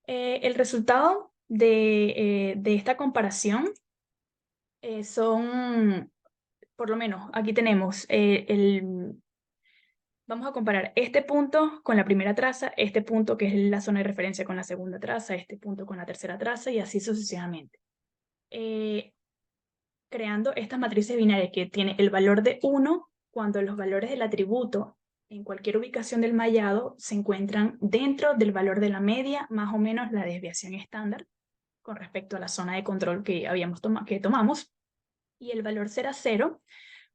El resultado de esta comparación son, por lo menos, aquí tenemos vamos a comparar este punto con la primera traza, este punto que es la zona de referencia con la segunda traza, este punto con la tercera traza y así sucesivamente. Creando estas matrices binarias que tiene el valor de 1 cuando los valores del atributo en cualquier ubicación del mallado se encuentran dentro del valor de la media, más o menos la desviación estándar con respecto a la zona de control que tomamos, y el valor será 0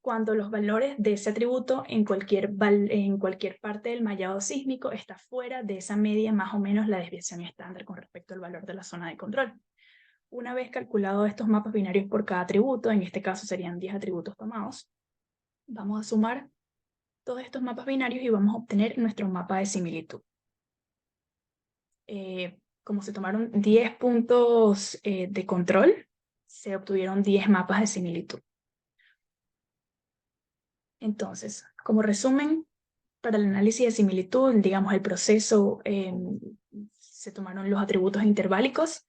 cuando los valores de ese atributo en cualquier parte del mallado sísmico está fuera de esa media, más o menos la desviación estándar con respecto al valor de la zona de control. Una vez calculados estos mapas binarios por cada atributo, en este caso serían 10 atributos tomados, vamos a sumar todos estos mapas binarios y vamos a obtener nuestro mapa de similitud. Como se tomaron 10 puntos de control, se obtuvieron 10 mapas de similitud. Entonces, como resumen, para el análisis de similitud, digamos el proceso, se tomaron los atributos interválicos,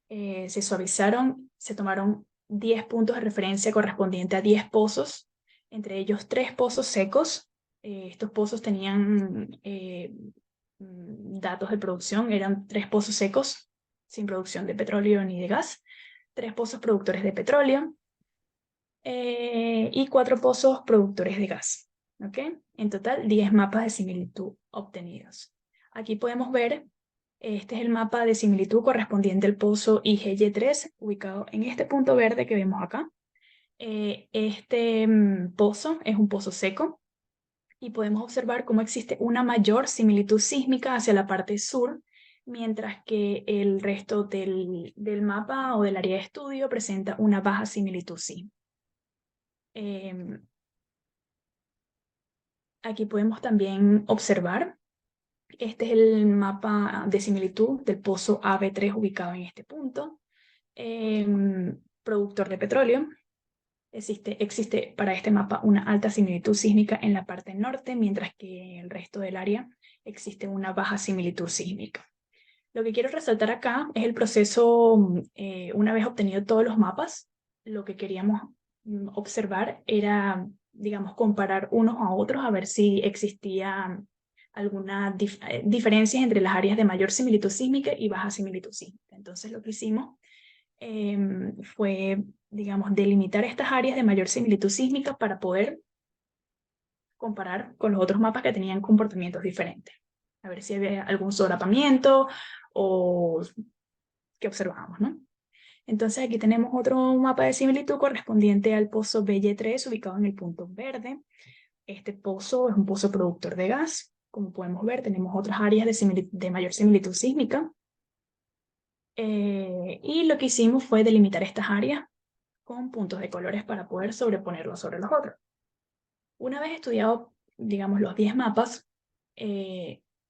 se suavizaron, se tomaron 10 puntos de referencia correspondientes a 10 pozos, entre ellos 3 pozos secos. Estos pozos tenían datos de producción, eran 3 pozos secos, sin producción de petróleo ni de gas, 3 pozos productores de petróleo, y 4 pozos productores de gas. ¿Okay? En total, 10 mapas de similitud obtenidos. Aquí podemos ver, este es el mapa de similitud correspondiente al pozo IGY3, ubicado en este punto verde que vemos acá. Este pozo es un pozo seco y podemos observar cómo existe una mayor similitud sísmica hacia la parte sur, mientras que el resto del mapa o del área de estudio presenta una baja similitud sísmica. Aquí podemos también observar, este es el mapa de similitud del pozo AB3 ubicado en este punto. Productor de petróleo. Existe para este mapa una alta similitud sísmica en la parte norte, mientras que en el resto del área existe una baja similitud sísmica. Lo que quiero resaltar acá es el proceso, una vez obtenido todos los mapas, lo que queríamos observar era, digamos, comparar unos a otros a ver si existía alguna diferencia entre las áreas de mayor similitud sísmica y baja similitud sísmica. Entonces lo que hicimos fue, digamos, delimitar estas áreas de mayor similitud sísmica para poder comparar con los otros mapas que tenían comportamientos diferentes. A ver si había algún solapamiento o qué observábamos, ¿no? Entonces aquí tenemos otro mapa de similitud correspondiente al pozo BY3 ubicado en el punto verde. Este pozo es un pozo productor de gas. Como podemos ver, tenemos otras áreas de mayor similitud sísmica. Y lo que hicimos fue delimitar estas áreas con puntos de colores para poder sobreponerlos sobre los otros. Una vez estudiado, digamos, los 10 mapas,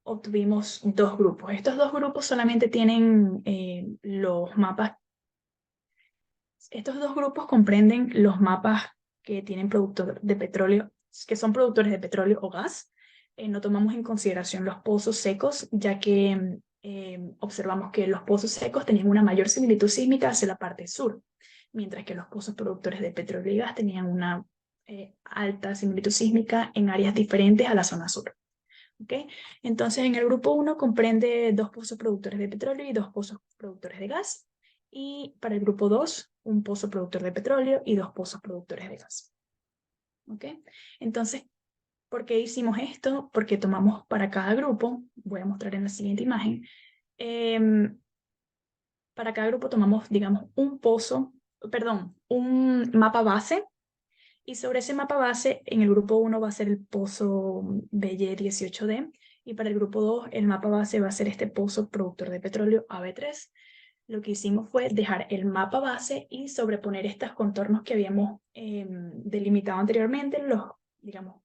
obtuvimos 2 grupos. Estos 2 grupos solamente tienen los mapas. Estos 2 grupos comprenden los mapas que tienen productor de petróleo, que son productores de petróleo o gas. No tomamos en consideración los pozos secos, ya que observamos que los pozos secos tenían una mayor similitud sísmica hacia la parte sur, mientras que los pozos productores de petróleo y gas tenían una alta similitud sísmica en áreas diferentes a la zona sur. ¿Okay? Entonces, en el grupo 1 comprende 2 pozos productores de petróleo y 2 pozos productores de gas. Y para el grupo 2, un pozo productor de petróleo y 2 pozos productores de gas. ¿Okay? Entonces, ¿por qué hicimos esto? Porque tomamos para cada grupo, voy a mostrar en la siguiente imagen, para cada grupo tomamos, digamos, un mapa base, y sobre ese mapa base, en el grupo 1 va a ser el pozo BY18D, y para el grupo 2, el mapa base va a ser este pozo productor de petróleo AB3. lo que hicimos fue dejar el mapa base y sobreponer estos contornos que habíamos delimitado anteriormente, digamos,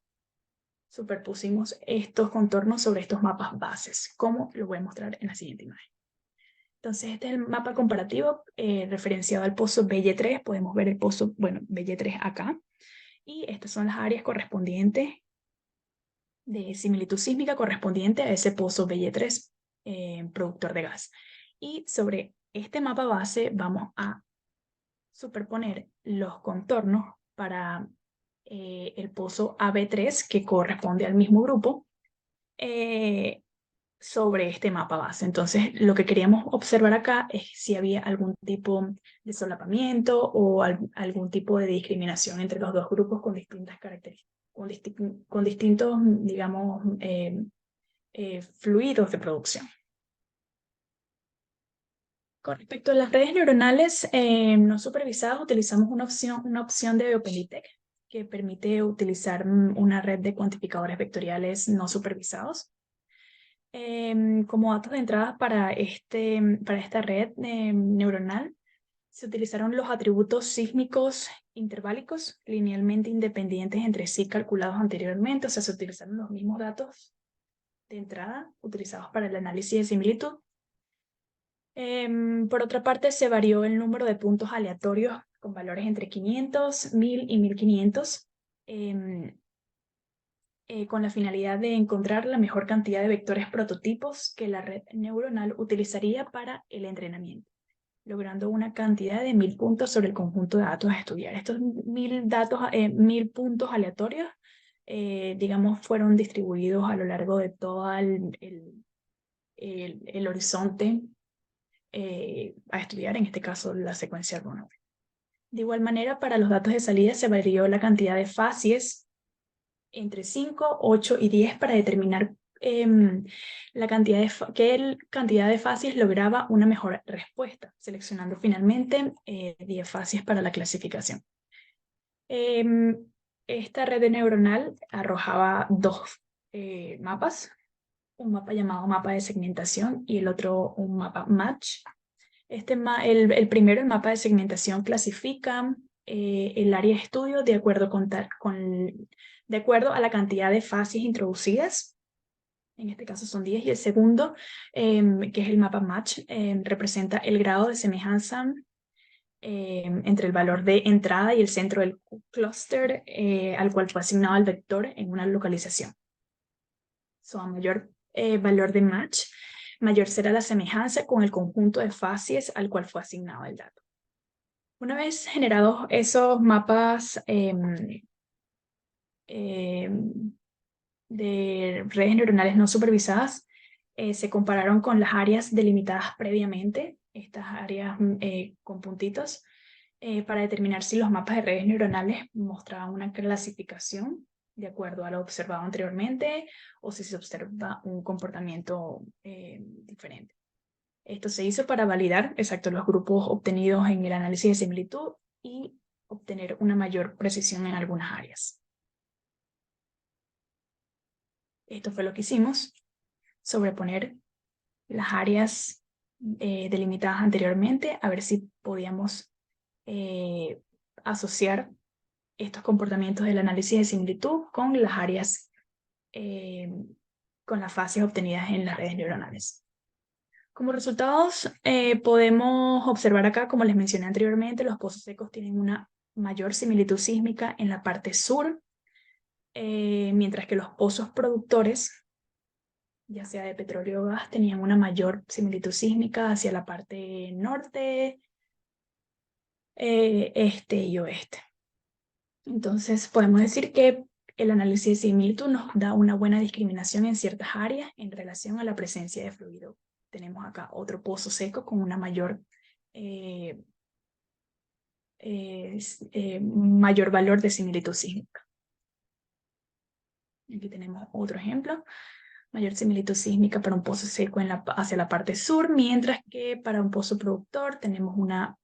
superpusimos estos contornos sobre estos mapas bases, como lo voy a mostrar en la siguiente imagen. Entonces, este es el mapa comparativo referenciado al pozo BY3. Podemos ver el pozo, bueno, BY3 acá. Y estas son las áreas correspondientes de similitud sísmica correspondiente a ese pozo BY3, productor de gas. Y sobre este mapa base vamos a superponer los contornos para el pozo AB3, que corresponde al mismo grupo, sobre este mapa base. Entonces, lo que queríamos observar acá es si había algún tipo de solapamiento o algún tipo de discriminación entre los dos grupos con distintas características, con distintos, digamos, fluidos de producción. Con respecto a las redes neuronales no supervisadas, utilizamos una opción de OpenITEC que permite utilizar una red de cuantificadores vectoriales no supervisados. Como datos de entrada para esta red neuronal, se utilizaron los atributos sísmicos interválicos linealmente independientes entre sí calculados anteriormente, o sea, se utilizaron los mismos datos de entrada utilizados para el análisis de similitud. Por otra parte, se varió el número de puntos aleatorios con valores entre 500, 1000 y 1500, con la finalidad de encontrar la mejor cantidad de vectores prototipos que la red neuronal utilizaría para el entrenamiento, logrando una cantidad de 1000 puntos sobre el conjunto de datos a estudiar. Estos 1000 puntos aleatorios, digamos, fueron distribuidos a lo largo de todo el horizonte a estudiar, en este caso la secuencia Ronoff. De igual manera, para los datos de salida se varió la cantidad de facies entre 5, 8 y 10 para determinar qué cantidad de facies lograba una mejor respuesta, seleccionando finalmente 10 facies para la clasificación. Esta red neuronal arrojaba dos mapas, un mapa llamado mapa de segmentación y el otro un mapa match. El primero, el mapa de segmentación, clasifica el área de estudio de acuerdo a la cantidad de fases introducidas. En este caso son 10. Y el segundo, que es el mapa match, representa el grado de semejanza entre el valor de entrada y el centro del clúster al cual fue asignado el vector en una localización. A mayor valor de match, mayor será la semejanza con el conjunto de facies al cual fue asignado el dato. Una vez generados esos mapas de redes neuronales no supervisadas, se compararon con las áreas delimitadas previamente, estas áreas con puntitos, para determinar si los mapas de redes neuronales mostraban una clasificación de acuerdo a lo observado anteriormente o si se observa un comportamiento diferente. Esto se hizo para validar los grupos obtenidos en el análisis de similitud y obtener una mayor precisión en algunas áreas. Esto fue lo que hicimos, sobreponer las áreas delimitadas anteriormente, a ver si podíamos asociar estos comportamientos del análisis de similitud con las áreas, con las fases obtenidas en las redes neuronales. Como resultados, podemos observar acá, como les mencioné anteriormente, los pozos secos tienen una mayor similitud sísmica en la parte sur, mientras que los pozos productores, ya sea de petróleo o gas, tenían una mayor similitud sísmica hacia la parte norte, este y oeste. Entonces, podemos decir que el análisis de similitud nos da una buena discriminación en ciertas áreas en relación a la presencia de fluido. Tenemos acá otro pozo seco con una mayor valor de similitud sísmica. Aquí tenemos otro ejemplo. Mayor similitud sísmica para un pozo seco hacia la parte sur, mientras que para un pozo productor tenemos una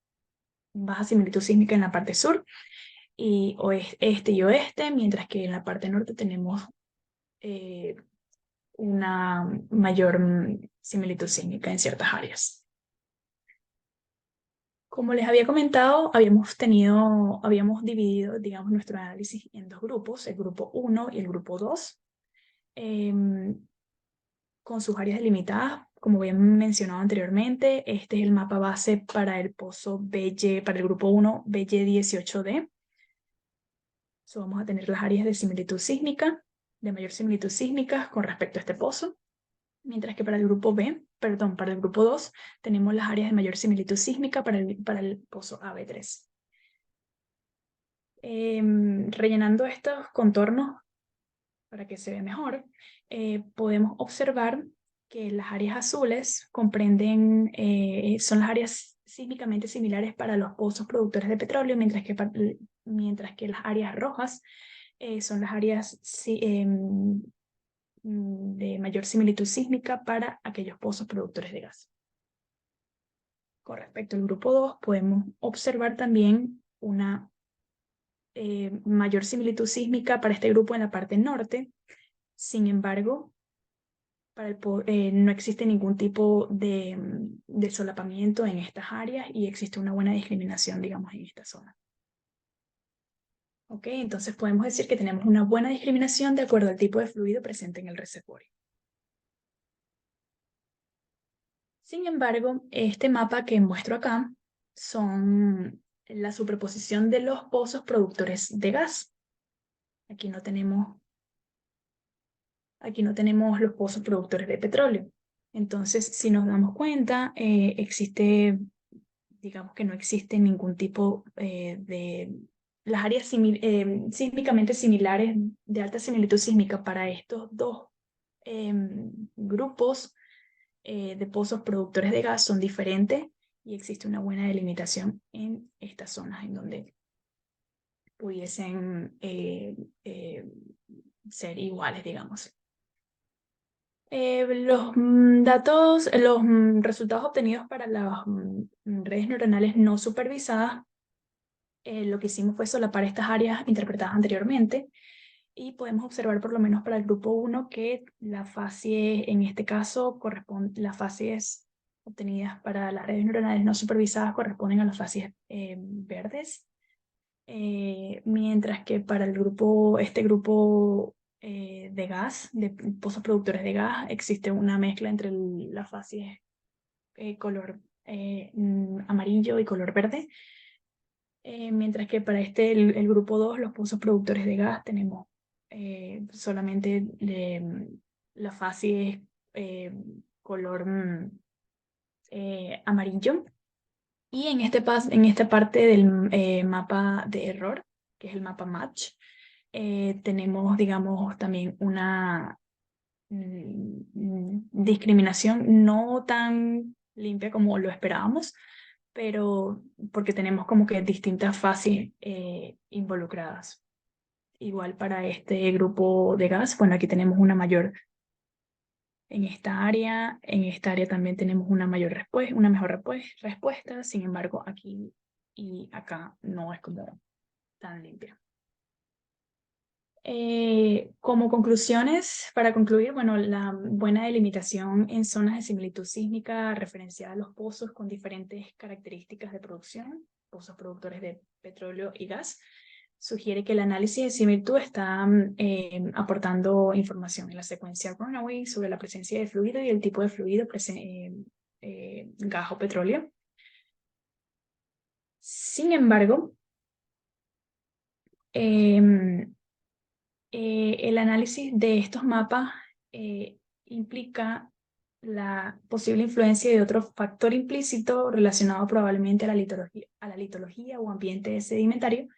baja similitud sísmica en la parte sur y este y oeste, mientras que en la parte norte tenemos una mayor similitud sísmica en ciertas áreas. Como les había comentado, habíamos dividido, digamos, nuestro análisis en dos grupos, el grupo 1 y el grupo 2, con sus áreas delimitadas. Como había mencionado anteriormente, este es el mapa base para el pozo BY, para el grupo 1, BY18D. Vamos a tener las áreas de similitud sísmica, de mayor similitud sísmica con respecto a este pozo. Mientras que para el grupo para el grupo 2, tenemos las áreas de mayor similitud sísmica para el pozo AB3. Rellenando estos contornos para que se vea mejor, podemos observar que las áreas azules comprenden, son las áreas sísmicamente similares para los pozos productores de petróleo, mientras que las áreas rojas son las áreas de mayor similitud sísmica para aquellos pozos productores de gas. Con respecto al grupo 2, podemos observar también una mayor similitud sísmica para este grupo en la parte norte. Sin embargo, no existe ningún tipo de solapamiento en estas áreas y existe una buena discriminación, digamos, en esta zona. Ok, entonces podemos decir que tenemos una buena discriminación de acuerdo al tipo de fluido presente en el reservorio. Sin embargo, este mapa que muestro acá son la superposición de los pozos productores de gas. Aquí no tenemos los pozos productores de petróleo. Entonces, si nos damos cuenta, digamos que no existe ningún tipo de... Las áreas sísmicamente similares de alta similitud sísmica para estos dos grupos de pozos productores de gas son diferentes y existe una buena delimitación en estas zonas en donde pudiesen ser iguales, digamos. Los resultados obtenidos para las redes neuronales no supervisadas, lo que hicimos fue solapar estas áreas interpretadas anteriormente y podemos observar por lo menos para el grupo 1 que la fase, en este caso, las fases obtenidas para las redes neuronales no supervisadas corresponden a las fases verdes, mientras que para este grupo de gas, de pozos productores de gas, existe una mezcla entre las fases color amarillo y color verde, mientras que para el grupo 2, los pozos productores de gas, tenemos solamente la fase color amarillo. Y en esta parte del mapa de error, que es el mapa match, tenemos, digamos, también una discriminación no tan limpia como lo esperábamos, pero porque tenemos como que distintas fases involucradas. Igual para este grupo de gas, bueno, aquí tenemos una mayor en esta área también tenemos una mejor respuesta, sin embargo aquí y acá no es como tan limpia. Como conclusiones, para concluir, bueno, la buena delimitación en zonas de similitud sísmica referenciada a los pozos con diferentes características de producción, pozos productores de petróleo y gas, sugiere que el análisis de similitud está aportando información en la secuencia Runaway sobre la presencia de fluido y el tipo de fluido gas o petróleo. Sin embargo, el análisis de estos mapas implica la posible influencia de otro factor implícito relacionado probablemente a la litología o ambiente sedimentario,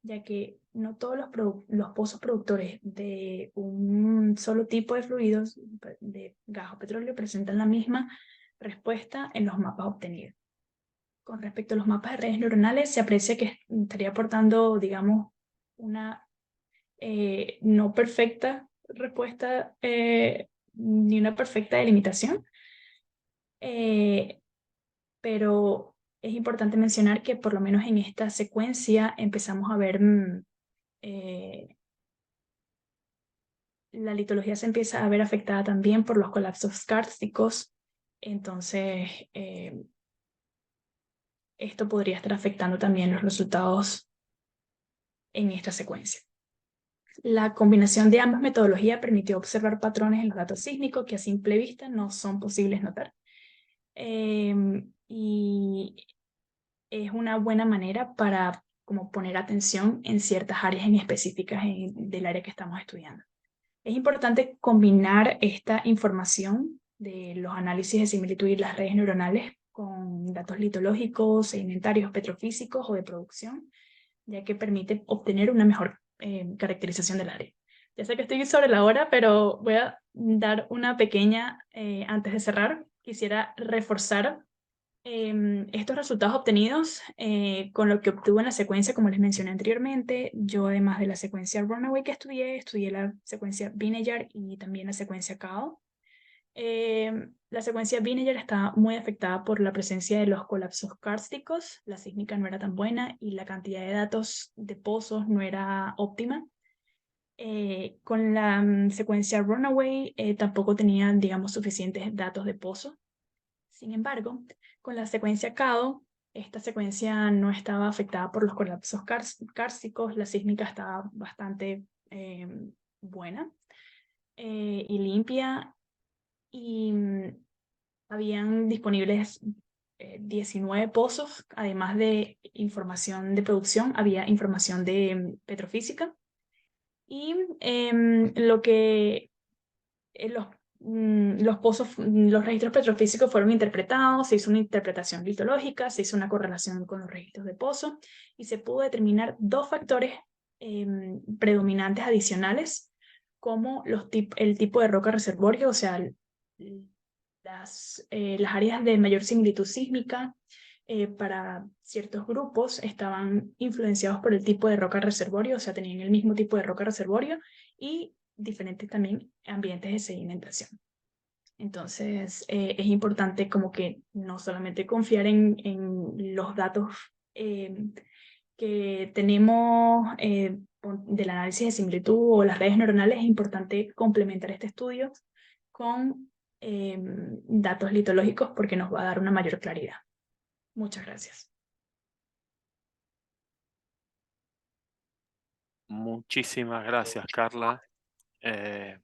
ya que no todos los pozos productores de un solo tipo de fluidos, de gas o petróleo, presentan la misma respuesta en los mapas obtenidos. Con respecto a los mapas de redes neuronales, se aprecia que estaría aportando, digamos, una no perfecta respuesta ni una perfecta delimitación, pero es importante mencionar que por lo menos en esta secuencia empezamos a ver la litología se empieza a ver afectada también por los colapsos kársticos. Entonces esto podría estar afectando también los resultados en esta secuencia. La combinación de ambas metodologías permitió observar patrones en los datos sísmicos que a simple vista no son posibles notar. Y es una buena manera para como poner atención en ciertas áreas en específicas del área que estamos estudiando. Es importante combinar esta información de los análisis de similitud y las redes neuronales con datos litológicos, sedimentarios, petrofísicos o de producción, ya que permite obtener una mejor caracterización del área. Ya sé que estoy sobre la hora, pero voy a dar una pequeña, antes de cerrar, quisiera reforzar estos resultados obtenidos con lo que obtuve en la secuencia, como les mencioné anteriormente. Yo, además de la secuencia Runaway que estudié la secuencia Vinegar y también la secuencia Cao. La secuencia Vinegar está muy afectada por la presencia de los colapsos kársticos, la sísmica no era tan buena y la cantidad de datos de pozos no era óptima. Con la secuencia Runaway tampoco tenía, digamos, suficientes datos de pozo. Sin embargo, con la secuencia Cao, esta secuencia no estaba afectada por los colapsos kársticos, la sísmica estaba bastante buena y limpia, y habían disponibles 19 pozos, además de información de producción, había información de petrofísica, y lo que los pozos, los registros petrofísicos fueron interpretados, se hizo una interpretación litológica, se hizo una correlación con los registros de pozo y se pudo determinar dos factores predominantes adicionales, como el tipo de roca reservorio, o sea, las áreas de mayor similitud sísmica para ciertos grupos estaban influenciados por el tipo de roca reservorio, o sea, tenían el mismo tipo de roca reservorio y diferentes también ambientes de sedimentación. Entonces, es importante como que no solamente confiar en los datos que tenemos del análisis de similitud o las redes neuronales, es importante complementar este estudio con datos litológicos porque nos va a dar una mayor claridad. Muchas gracias. Muchísimas gracias, Carla.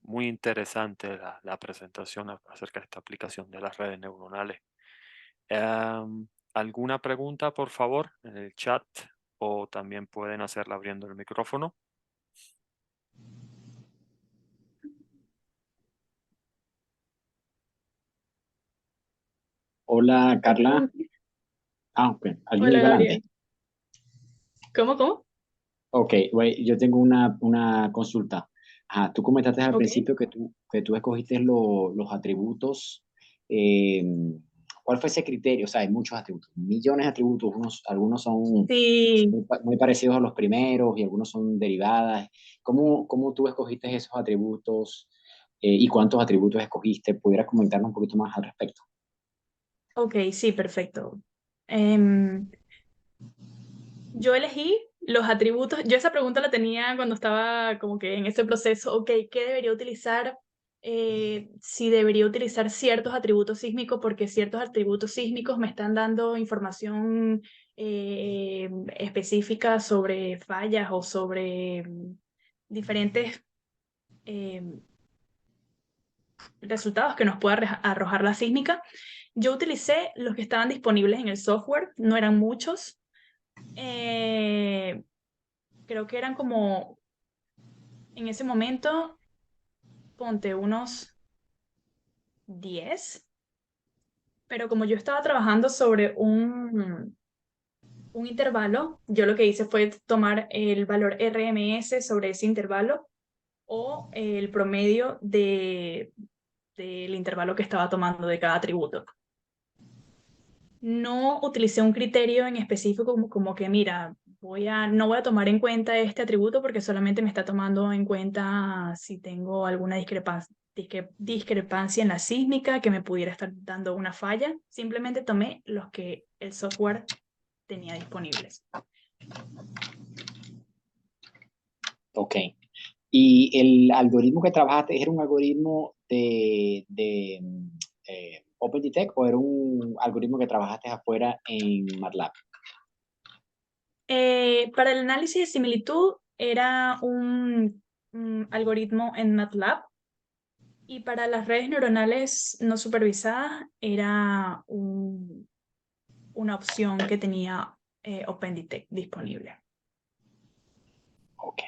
Muy interesante la presentación acerca de esta aplicación de las redes neuronales. ¿Alguna pregunta, por favor, en el chat? O también pueden hacerla abriendo el micrófono. Hola, Carla. Ok. ¿Alguien Hola, iba adelante? Gabriel. ¿Cómo? Ok, yo tengo una consulta. Tú comentaste al Ok. principio que tú escogiste los atributos. eh, ¿Cuál fue ese criterio? O sea, hay muchos atributos, millones de atributos. Algunos son Sí, muy parecidos a los primeros y algunos son derivadas. ¿Cómo tú escogiste esos atributos y cuántos atributos escogiste? ¿Pudieras comentarnos un poquito más al respecto? ok, sí, perfecto. Yo elegí los atributos, yo esa pregunta la tenía cuando estaba como que en ese proceso, ok, ¿qué debería utilizar? Si debería utilizar ciertos atributos sísmicos, porque ciertos atributos sísmicos me están dando información específica sobre fallas o sobre diferentes eh, resultados que nos pueda arrojar la sísmica. Yo utilicé los que estaban disponibles en el software, no eran muchos. Creo que eran como, en ese momento, ponte unos 10, pero como yo estaba trabajando sobre un intervalo, yo lo que hice fue tomar el valor RMS sobre ese intervalo o el promedio del intervalo que estaba tomando de cada atributo. No utilicé un criterio en específico como que, mira, no voy a tomar en cuenta este atributo porque solamente me está tomando en cuenta si tengo alguna discrepancia en la sísmica que me pudiera estar dando una falla. Simplemente tomé los que el software tenía disponibles. Ok. ¿Y el algoritmo que trabajaste era un algoritmo OpenDetect o era un algoritmo que trabajaste afuera en MATLAB? Para el análisis de similitud era un algoritmo en MATLAB, y para las redes neuronales no supervisadas era una opción que tenía OpenDetect disponible. Ok.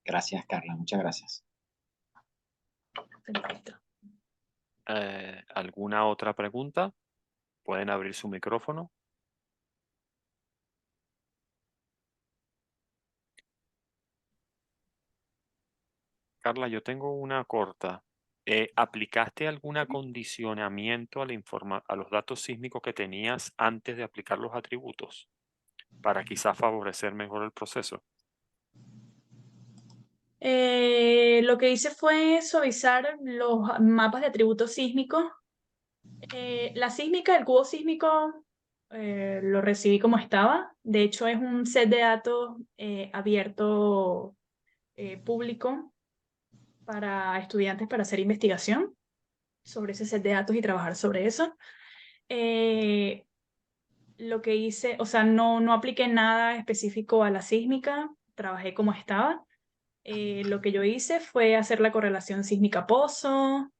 Gracias, Carla. Muchas gracias. Perfecto. ¿Alguna otra pregunta? Pueden abrir su micrófono. Carla, yo tengo una corta. ¿Aplicaste algún acondicionamiento a los datos sísmicos que tenías antes de aplicar los atributos para quizás favorecer mejor el proceso? Lo que hice fue suavizar los mapas de atributos sísmicos. La sísmica, el cubo sísmico, lo recibí como estaba. De hecho, es un set de datos abierto, público, para estudiantes para hacer investigación sobre ese set de datos y trabajar sobre eso. Lo que hice, o sea, no apliqué nada específico a la sísmica, trabajé como estaba. Lo que yo hice fue hacer la correlación sísmica-pozo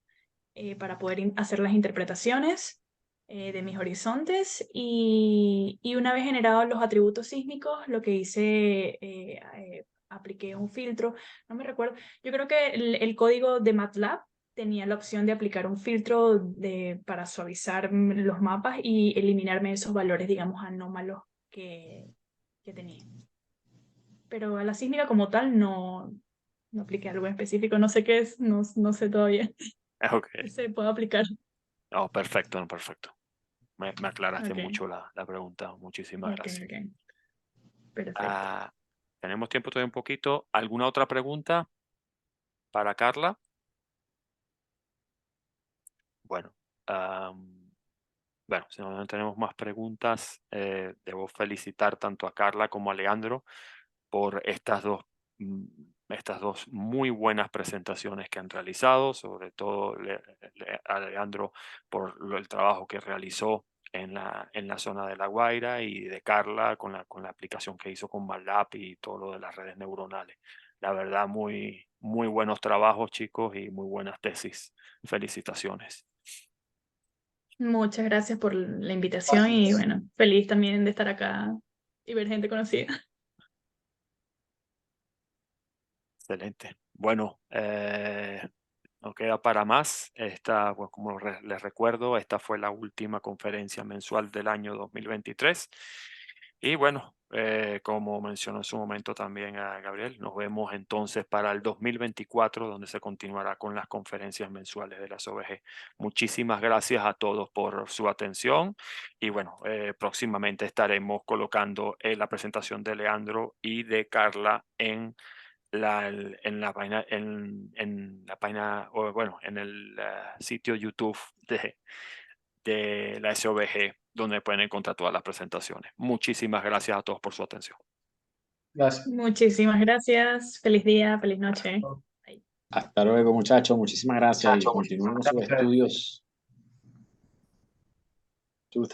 para poder hacer las interpretaciones de mis horizontes, y una vez generados los atributos sísmicos, lo que hice, apliqué un filtro, no me recuerdo, yo creo que el código de MATLAB tenía la opción de aplicar un filtro para suavizar los mapas y eliminarme esos valores, digamos, anómalos que tenía. Pero a la sísmica como tal no apliqué algo en específico, no sé qué es, no sé todavía. Ok. Se puede aplicar. Oh, perfecto, perfecto. Me aclaraste Ok. mucho la pregunta. Muchísimas Ok, gracias. ok. Perfecto. Tenemos tiempo todavía un poquito. ¿Alguna otra pregunta para Carla? Bueno, si no tenemos más preguntas, debo felicitar tanto a Carla como a Leandro por estas dos muy buenas presentaciones que han realizado, sobre todo a Leandro por el trabajo que realizó en la zona de La Guaira, y de Carla con la aplicación que hizo con MATLAB y todo lo de las redes neuronales. La verdad, muy, muy buenos trabajos, chicos, y muy buenas tesis. Felicitaciones. Muchas gracias por la invitación y bueno, feliz también de estar acá y ver gente conocida. Excelente. Bueno, no queda para más. Pues, como les recuerdo, esta fue la última conferencia mensual del año 2023. Y bueno, como mencionó en su momento también a Gabriel, nos vemos entonces para el 2024, donde se continuará con las conferencias mensuales de las OVG. Muchísimas gracias a todos por su atención. Y bueno, próximamente estaremos colocando la presentación de Leandro y de Carla en la página, o bueno, en el sitio YouTube de la SOBG, donde pueden encontrar todas las presentaciones. Muchísimas gracias a todos por su atención. Gracias. Muchísimas gracias. Feliz día, feliz noche. Hasta luego, muchachos. Muchísimas gracias y continúen con sus estudios.